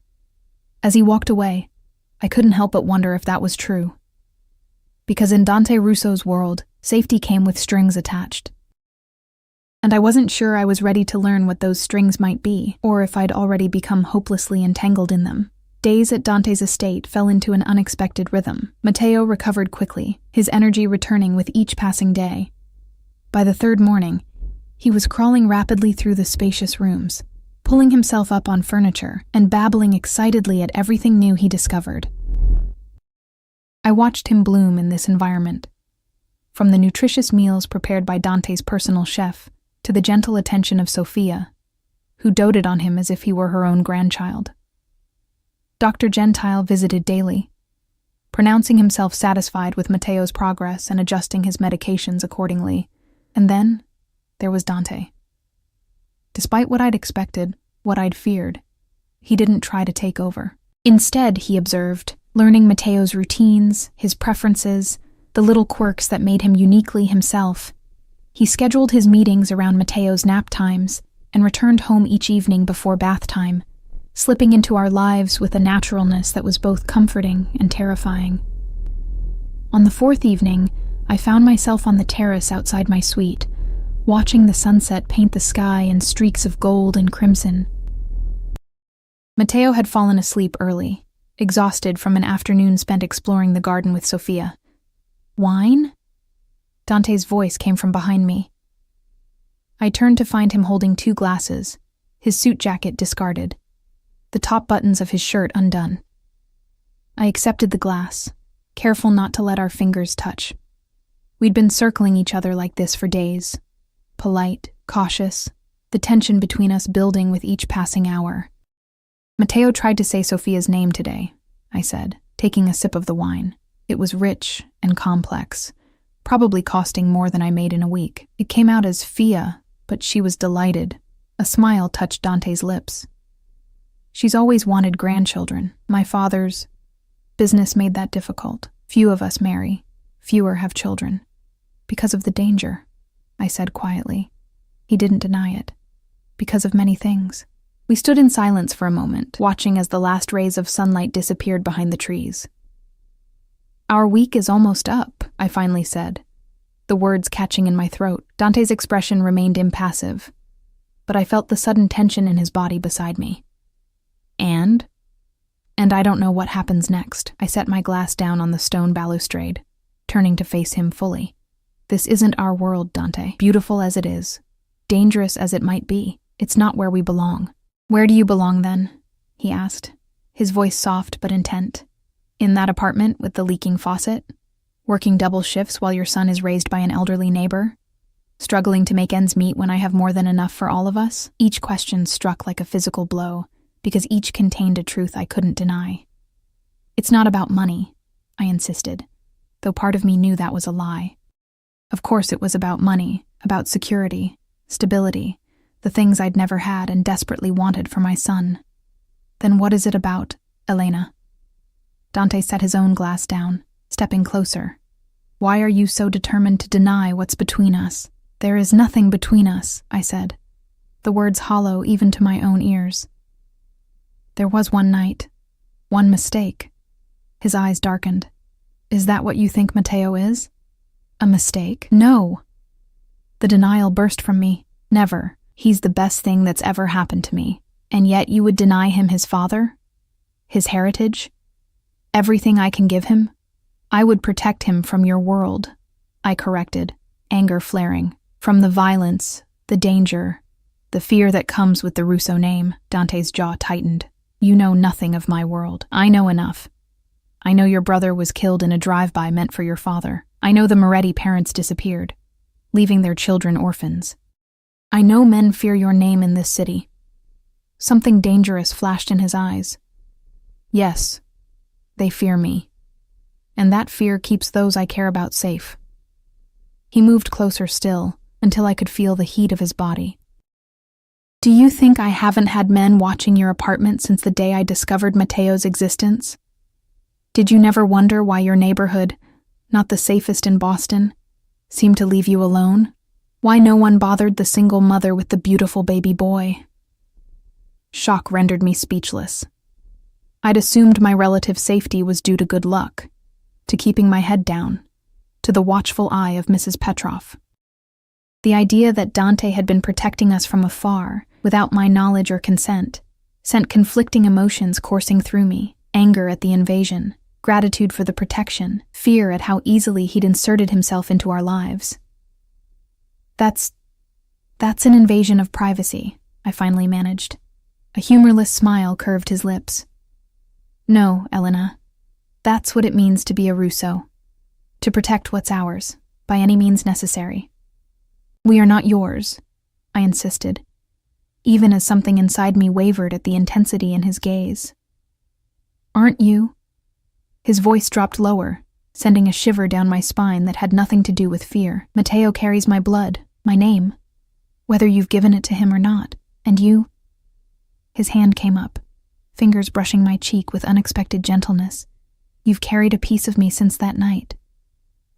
As he walked away, I couldn't help but wonder if that was true. Because in Dante Russo's world, safety came with strings attached. And I wasn't sure I was ready to learn what those strings might be, or if I'd already become hopelessly entangled in them. Days at Dante's estate fell into an unexpected rhythm. Matteo recovered quickly, his energy returning with each passing day. By the 3rd morning, he was crawling rapidly through the spacious rooms, pulling himself up on furniture and babbling excitedly at everything new he discovered. I watched him bloom in this environment. From the nutritious meals prepared by Dante's personal chef to the gentle attention of Sofia, who doted on him as if he were her own grandchild. Dr. Gentile visited daily, pronouncing himself satisfied with Matteo's progress and adjusting his medications accordingly. And then there was Dante. Despite what I'd expected, what I'd feared, he didn't try to take over. Instead, he observed, learning Matteo's routines, his preferences, the little quirks that made him uniquely himself. He scheduled his meetings around Matteo's nap times and returned home each evening before bath time, slipping into our lives with a naturalness that was both comforting and terrifying. On the 4th evening, I found myself on the terrace outside my suite, watching the sunset paint the sky in streaks of gold and crimson. Matteo had fallen asleep early, exhausted from an afternoon spent exploring the garden with Sophia. Wine? Dante's voice came from behind me. I turned to find him holding 2 glasses, his suit jacket discarded, the top buttons of his shirt undone. I accepted the glass, careful not to let our fingers touch. We'd been circling each other like this for days, polite, cautious, the tension between us building with each passing hour. Matteo tried to say Sophia's name today, I said, taking a sip of the wine. It was rich and complex, probably costing more than I made in a week. It came out as Fia, but she was delighted. A smile touched Dante's lips. She's always wanted grandchildren. My father's business made that difficult. Few of us marry. Fewer have children. Because of the danger, I said quietly. He didn't deny it. Because of many things. We stood in silence for a moment, watching as the last rays of sunlight disappeared behind the trees. Our week is almost up, I finally said, the words catching in my throat. Dante's expression remained impassive, but I felt the sudden tension in his body beside me. And I don't know what happens next. I set my glass down on the stone balustrade, turning to face him fully. This isn't our world, Dante. Beautiful as it is, dangerous as it might be, it's not where we belong. Where do you belong then? He asked, his voice soft but intent. In that apartment with the leaking faucet? Working double shifts while your son is raised by an elderly neighbor? Struggling to make ends meet when I have more than enough for all of us? Each question struck like a physical blow, because each contained a truth I couldn't deny. It's not about money, I insisted, though part of me knew that was a lie. Of course it was about money, about security, stability, the things I'd never had and desperately wanted for my son. Then what is it about, Elena? Dante set his own glass down, stepping closer. Why are you so determined to deny what's between us? There is nothing between us, I said, the words hollow even to my own ears. There was one night, one mistake. His eyes darkened. Is that what you think Matteo is? A mistake? No. The denial burst from me. Never. He's the best thing that's ever happened to me. And yet you would deny him his father? His heritage? Everything I can give him? I would protect him from your world, I corrected, anger flaring. From the violence, the danger, the fear that comes with the Russo name. Dante's jaw tightened. You know nothing of my world. I know enough. I know your brother was killed in a drive-by meant for your father. I know the Moretti parents disappeared, leaving their children orphans. I know men fear your name in this city. Something dangerous flashed in his eyes. Yes, they fear me. And that fear keeps those I care about safe. He moved closer still, until I could feel the heat of his body. Do you think I haven't had men watching your apartment since the day I discovered Matteo's existence? Did you never wonder why your neighborhood, not the safest in Boston, seemed to leave you alone? Why no one bothered the single mother with the beautiful baby boy? Shock rendered me speechless. I'd assumed my relative's safety was due to good luck, to keeping my head down, to the watchful eye of Mrs. Petroff. The idea that Dante had been protecting us from afar, without my knowledge or consent, sent conflicting emotions coursing through me, anger at the invasion, gratitude for the protection, fear at how easily he'd inserted himself into our lives. That's an invasion of privacy, I finally managed. A humorless smile curved his lips. No, Elena, that's what it means to be a Russo. To protect what's ours, by any means necessary. We are not yours, I insisted, even as something inside me wavered at the intensity in his gaze. Aren't you? His voice dropped lower, sending a shiver down my spine that had nothing to do with fear. Matteo carries my blood, my name, whether you've given it to him or not. And you? His hand came up, fingers brushing my cheek with unexpected gentleness. You've carried a piece of me since that night.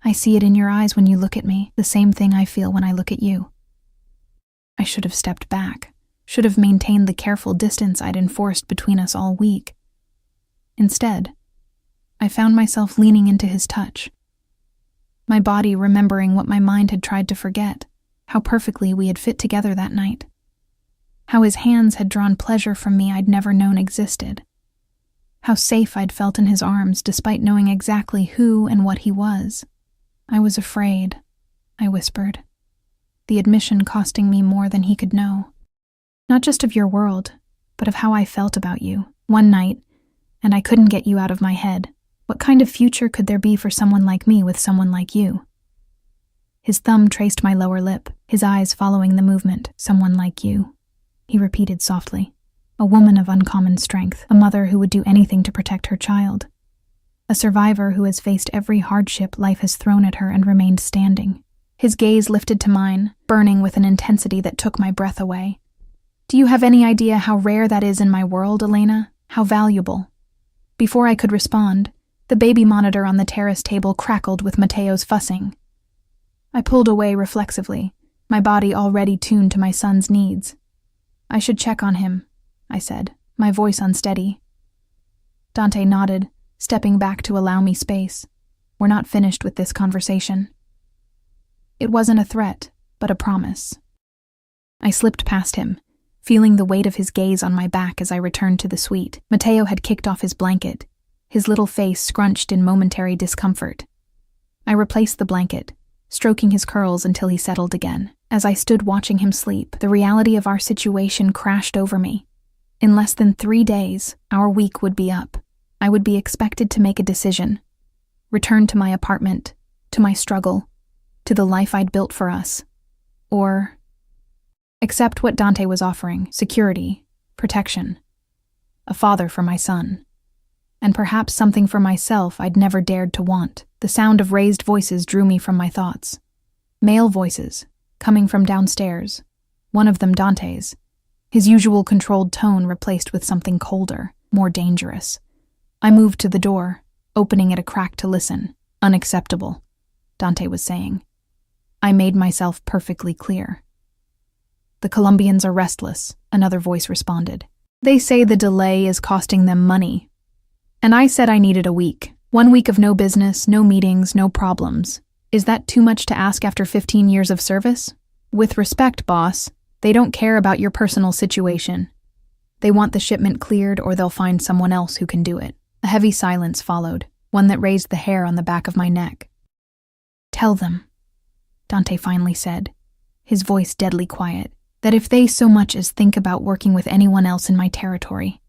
I see it in your eyes when you look at me, the same thing I feel when I look at you. I should have stepped back, should have maintained the careful distance I'd enforced between us all week. Instead, I found myself leaning into his touch. my body remembering what my mind had tried to forget, how perfectly we had fit together that night. How his hands had drawn pleasure from me I'd never known existed. How safe I'd felt in his arms despite knowing exactly who and what he was. I was afraid, I whispered, the admission costing me more than he could know. Not just of your world, but of how I felt about you. One night, and I couldn't get you out of my head. What kind of future could there be for someone like me with someone like you? His thumb traced my lower lip, his eyes following the movement. Someone like you, he repeated softly. A woman of uncommon strength, a mother who would do anything to protect her child. A survivor who has faced every hardship life has thrown at her and remained standing. His gaze lifted to mine, burning with an intensity that took my breath away. Do you have any idea how rare that is in my world, Elena? How valuable? Before I could respond, the baby monitor on the terrace table crackled with Mateo's fussing. I pulled away reflexively, my body already tuned to my son's needs. I should check on him, I said, my voice unsteady. Dante nodded, stepping back to allow me space. We're not finished with this conversation. It wasn't a threat, but a promise. I slipped past him, feeling the weight of his gaze on my back as I returned to the suite. Mateo had kicked off his blanket, his little face scrunched in momentary discomfort. I replaced the blanket, stroking his curls until he settled again. As I stood watching him sleep, the reality of our situation crashed over me. In less than 3 days, our week would be up. I would be expected to make a decision. Return to my apartment, to my struggle, to the life I'd built for us. Or accept what Dante was offering: security, protection, a father for my son, and perhaps something for myself I'd never dared to want. The sound of raised voices drew me from my thoughts. Male voices, coming from downstairs, one of them Dante's, his usual controlled tone replaced with something colder, more dangerous. I moved to the door, opening it a crack to listen. Unacceptable, Dante was saying. I made myself perfectly clear. The Colombians are restless, another voice responded. They say the delay is costing them money. And I said I needed a week. 1 week of no business, no meetings, no problems. Is that too much to ask after 15 years of service? With respect, boss, they don't care about your personal situation. They want the shipment cleared or they'll find someone else who can do it. A heavy silence followed, one that raised the hair on the back of my neck. Tell them, Dante finally said, his voice deadly quiet, that if they so much as think about working with anyone else in my territory,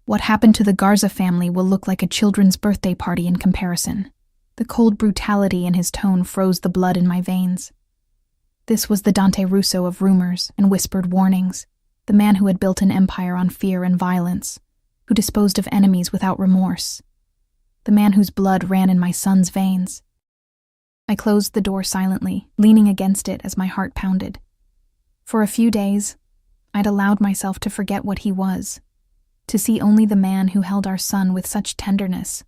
what happened to the Garza family will look like a children's birthday party in comparison. The cold brutality in his tone froze the blood in my veins. This was the Dante Russo of rumors and whispered warnings, the man who had built an empire on fear and violence, who disposed of enemies without remorse, the man whose blood ran in my son's veins. I closed the door silently, leaning against it as my heart pounded. For a few days, I'd allowed myself to forget what he was, to see only the man who held our son with such tenderness,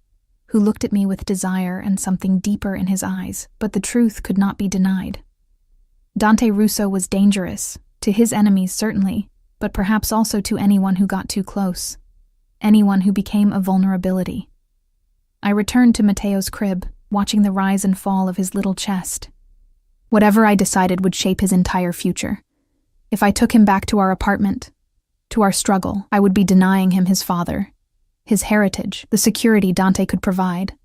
who looked at me with desire and something deeper in his eyes, but the truth could not be denied. Dante Russo was dangerous, to his enemies certainly, but perhaps also to anyone who got too close, anyone who became a vulnerability. I returned to Mateo's crib, watching the rise and fall of his little chest. Whatever I decided would shape his entire future. If I took him back to our apartment, to our struggle, I would be denying him his father, his heritage, the security Dante could provide.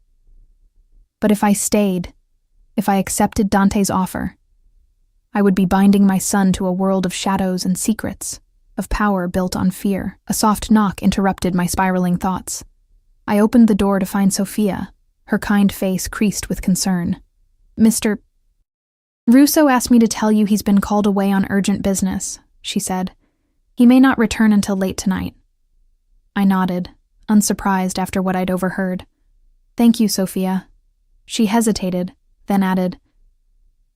But if I stayed, if I accepted Dante's offer, I would be binding my son to a world of shadows and secrets, of power built on fear. A soft knock interrupted my spiraling thoughts. I opened the door to find Sophia, her kind face creased with concern. Mr. Russo asked me to tell you he's been called away on urgent business, she said. He may not return until late tonight. I nodded, unsurprised after what I'd overheard. Thank you, Sophia. She hesitated, then added,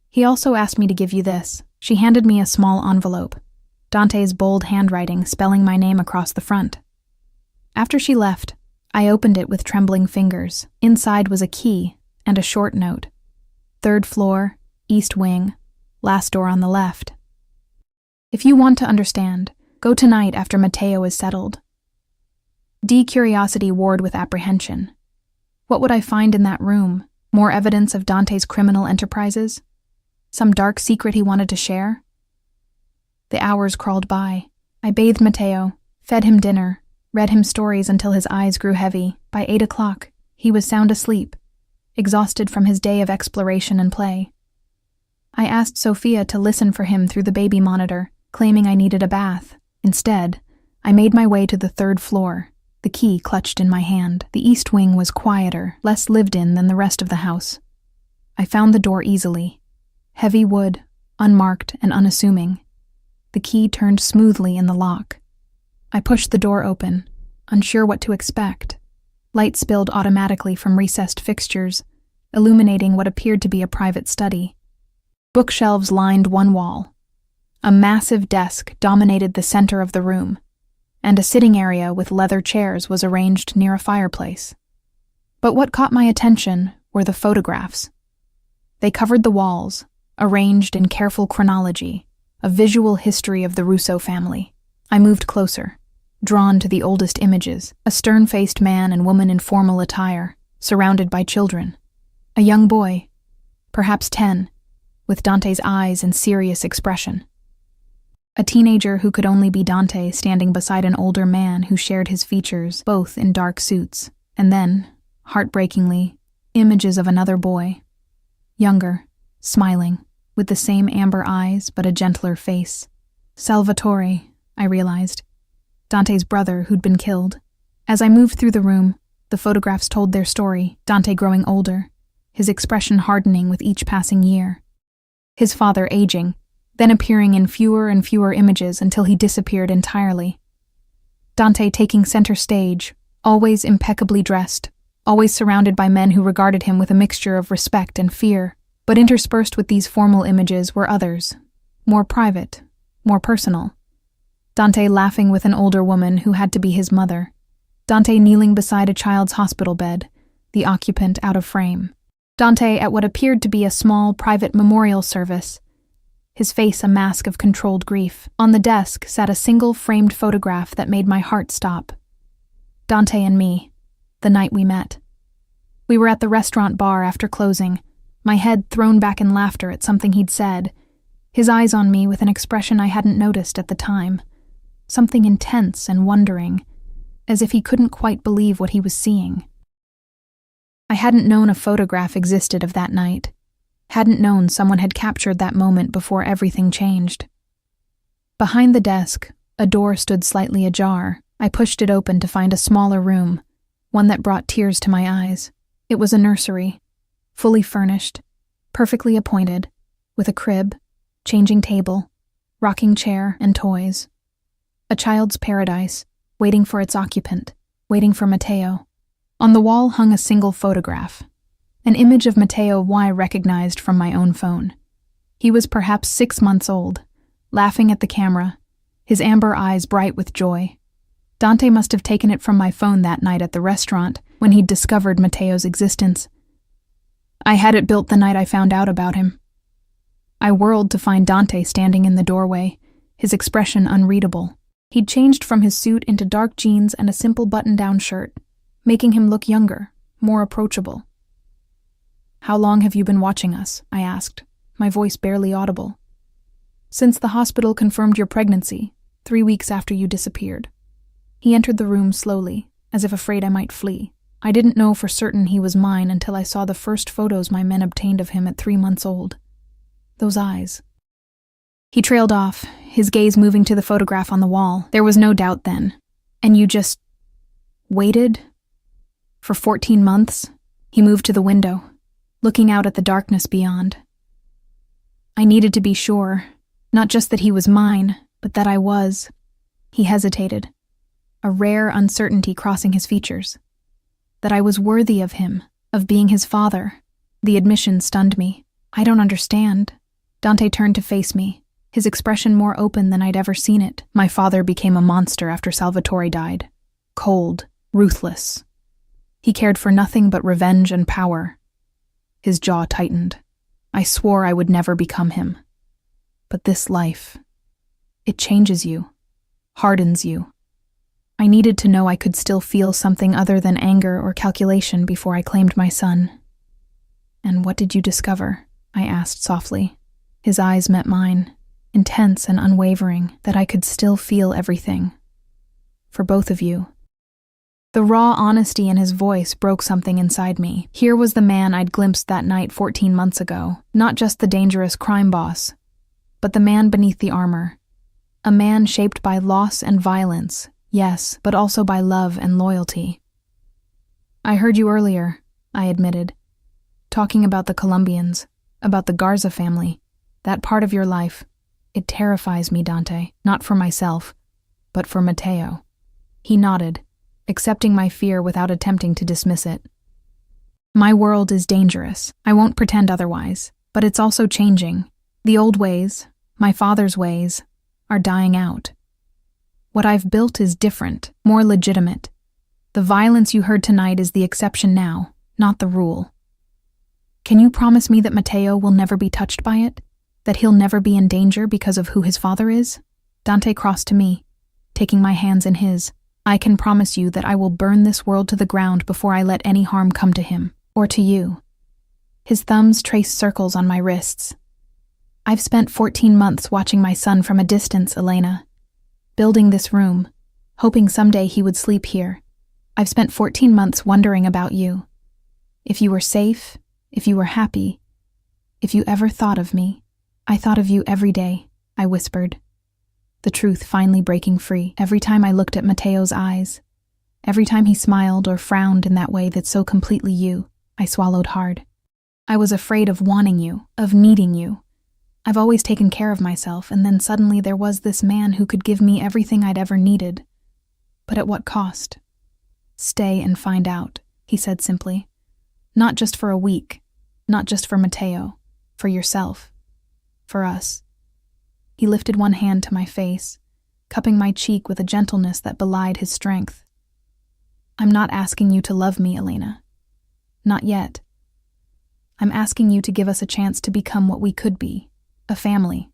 he also asked me to give you this. She handed me a small envelope, Dante's bold handwriting spelling my name across the front. After she left, I opened it with trembling fingers. Inside was a key and a short note. 3rd floor, east wing, last door on the left. If you want to understand, go tonight after Mateo is settled. D. Curiosity warred with apprehension. What would I find in that room, More evidence of Dante's criminal enterprises? Some dark secret he wanted to share? The hours crawled by. I bathed Matteo, fed him dinner, read him stories until his eyes grew heavy. By 8 o'clock, he was sound asleep, exhausted from his day of exploration and play. I asked Sophia to listen for him through the baby monitor, claiming I needed a bath. Instead, I made my way to the 3rd floor, the key clutched in my hand. The east wing was quieter, less lived in than the rest of the house. I found the door easily. Heavy wood, unmarked and unassuming. The key turned smoothly in the lock. I pushed the door open, unsure what to expect. Light spilled automatically from recessed fixtures, illuminating what appeared to be a private study. Bookshelves lined one wall. A massive desk dominated the center of the room, and a sitting area with leather chairs was arranged near a fireplace. But what caught my attention were the photographs. They covered the walls, arranged in careful chronology, a visual history of the Russo family. I moved closer, drawn to the oldest images, a stern-faced man and woman in formal attire, surrounded by children. A young boy, perhaps 10, with Dante's eyes and serious expression. A teenager who could only be Dante standing beside an older man who shared his features, both in dark suits. And then, heartbreakingly, images of another boy. Younger, smiling, with the same amber eyes but a gentler face. Salvatore, I realized. Dante's brother who'd been killed. As I moved through the room, the photographs told their story, Dante growing older, his expression hardening with each passing year. His father aging, then appearing in fewer and fewer images until he disappeared entirely. Dante taking center stage, always impeccably dressed, always surrounded by men who regarded him with a mixture of respect and fear. But interspersed with these formal images were others, more private, more personal. Dante laughing with an older woman who had to be his mother. Dante kneeling beside a child's hospital bed, the occupant out of frame. Dante at what appeared to be a small private memorial service, his face a mask of controlled grief. On the desk sat a single framed photograph that made my heart stop. Dante and me, the night we met. We were at the restaurant bar after closing, my head thrown back in laughter at something he'd said, his eyes on me with an expression I hadn't noticed at the time, something intense and wondering, as if he couldn't quite believe what he was seeing. I hadn't known a photograph existed of that night, hadn't known someone had captured that moment before everything changed. Behind the desk, a door stood slightly ajar. I pushed it open to find a smaller room, one that brought tears to my eyes. It was a nursery, fully furnished, perfectly appointed, with a crib, changing table, rocking chair, and toys. A child's paradise, waiting for its occupant, waiting for Matteo. On the wall hung a single photograph, an image of Matteo I recognized from my own phone. He was perhaps 6 months old, laughing at the camera, his amber eyes bright with joy. Dante must have taken it from my phone that night at the restaurant when he'd discovered Matteo's existence. I had it built the night I found out about him. I whirled to find Dante standing in the doorway, his expression unreadable. He'd changed from his suit into dark jeans and a simple button-down shirt, making him look younger, more approachable. "How long have you been watching us?" I asked, my voice barely audible. "Since the hospital confirmed your pregnancy, 3 weeks after you disappeared." He entered the room slowly, as if afraid I might flee. I didn't know for certain he was mine until I saw the first photos my men obtained of him at 3 months old. Those eyes. He trailed off, his gaze moving to the photograph on the wall. There was no doubt then. "And you just waited? For 14 months?" He moved to the window, looking out at the darkness beyond. I needed to be sure, not just that he was mine, but that I was. He hesitated, a rare uncertainty crossing his features. That I was worthy of him, of being his father. The admission stunned me. "I don't understand." Dante turned to face me, his expression more open than I'd ever seen it. "My father became a monster after Salvatore died. Cold, ruthless. He cared for nothing but revenge and power." His jaw tightened. "I swore I would never become him. But this life, it changes you, hardens you. I needed to know I could still feel something other than anger or calculation before I claimed my son." "And what did you discover?" I asked softly. His eyes met mine, intense and unwavering, that I could still feel everything. "For both of you." The raw honesty in his voice broke something inside me. Here was the man I'd glimpsed that night 14 months ago, not just the dangerous crime boss, but the man beneath the armor. A man shaped by loss and violence, yes, but also by love and loyalty. "I heard you earlier," I admitted, "talking about the Colombians, about the Garza family, that part of your life. It terrifies me, Dante, not for myself, but for Mateo." He nodded, accepting my fear without attempting to dismiss it. "My world is dangerous. I won't pretend otherwise, but it's also changing. The old ways, my father's ways, are dying out. What I've built is different, more legitimate. The violence you heard tonight is the exception now, not the rule. Can you promise me that Mateo will never be touched by it? That he'll never be in danger because of who his father is?" Dante crossed to me, taking my hands in his. "I can promise you that I will burn this world to the ground before I let any harm come to him, or to you." His thumbs traced circles on my wrists. "I've spent 14 months watching my son from a distance, Elena. Building this room, hoping someday he would sleep here. I've spent 14 months wondering about you. If you were safe, if you were happy, if you ever thought of me." "I thought of you every day," I whispered, the truth finally breaking free. Every time I looked at Mateo's eyes, every time he smiled or frowned in that way that's so completely you, I swallowed hard. I was afraid of wanting you, of needing you. I've always taken care of myself, and then suddenly there was this man who could give me everything I'd ever needed. But at what cost? "Stay and find out," he said simply. "Not just for a week, not just for Mateo, for yourself. For us." He lifted one hand to my face, cupping my cheek with a gentleness that belied his strength. "I'm not asking you to love me, Elena. Not yet. I'm asking you to give us a chance to become what we could be, a family."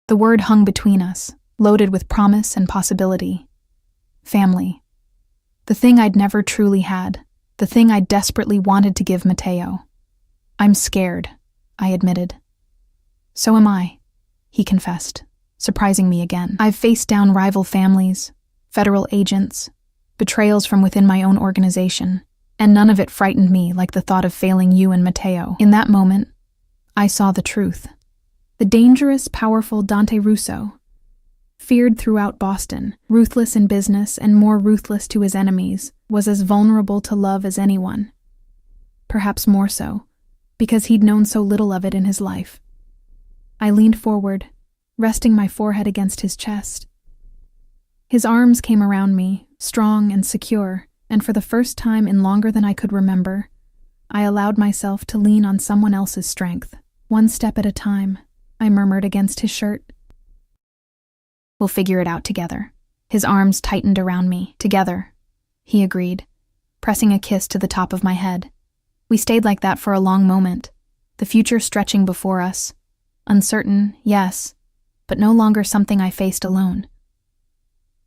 The word hung between us, loaded with promise and possibility. Family. The thing I'd never truly had, the thing I desperately wanted to give Mateo. "I'm scared," I admitted. "So am I," he confessed, surprising me again. "I've faced down rival families, federal agents, betrayals from within my own organization, and none of it frightened me like the thought of failing you and Mateo." In that moment, I saw the truth. The dangerous, powerful Dante Russo, feared throughout Boston, ruthless in business and more ruthless to his enemies, was as vulnerable to love as anyone. Perhaps more so, because he'd known so little of it in his life. I leaned forward, resting my forehead against his chest. His arms came around me, strong and secure, and for the first time in longer than I could remember, I allowed myself to lean on someone else's strength. "One step at a time," I murmured against his shirt. "We'll figure it out together." His arms tightened around me. "Together," he agreed, pressing a kiss to the top of my head. We stayed like that for a long moment, the future stretching before us. Uncertain, yes, but no longer something I faced alone.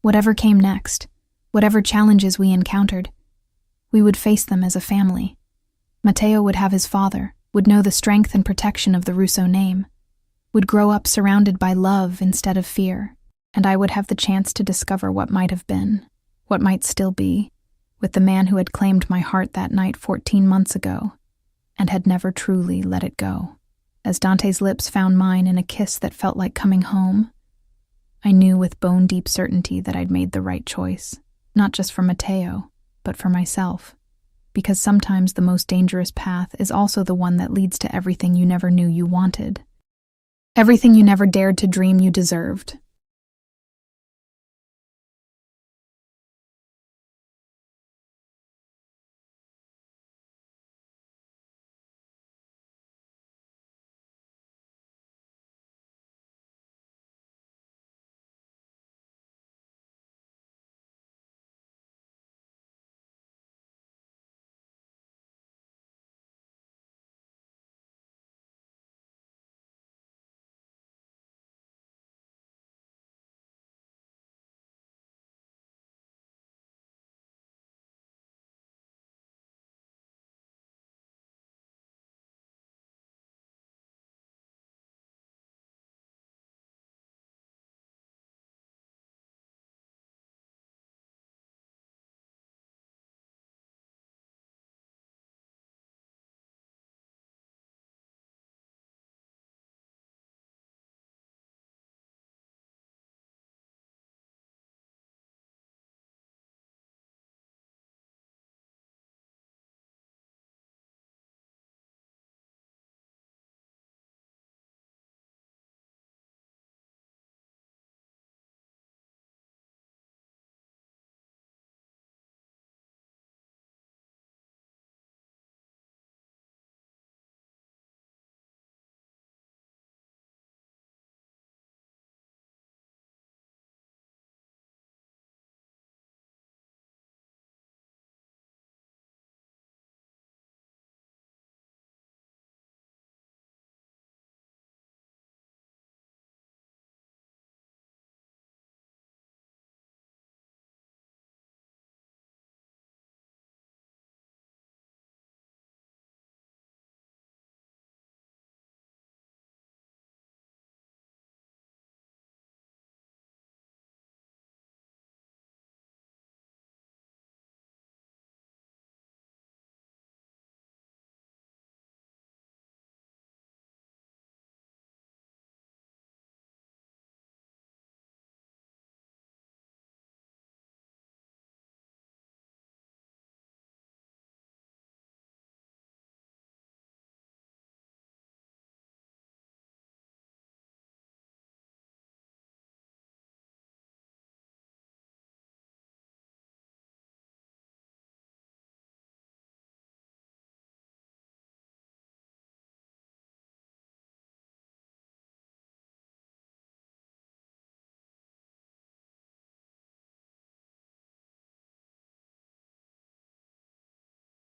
Whatever came next, whatever challenges we encountered, we would face them as a family. Mateo would have his father, would know the strength and protection of the Russo name, would grow up surrounded by love instead of fear, and I would have the chance to discover what might have been, what might still be, with the man who had claimed my heart that night 14 months ago, and had never truly let it go. As Dante's lips found mine in a kiss that felt like coming home, I knew with bone-deep certainty that I'd made the right choice, not just for Mateo, but for myself, because sometimes the most dangerous path is also the one that leads to everything you never knew you wanted. Everything you never dared to dream you deserved.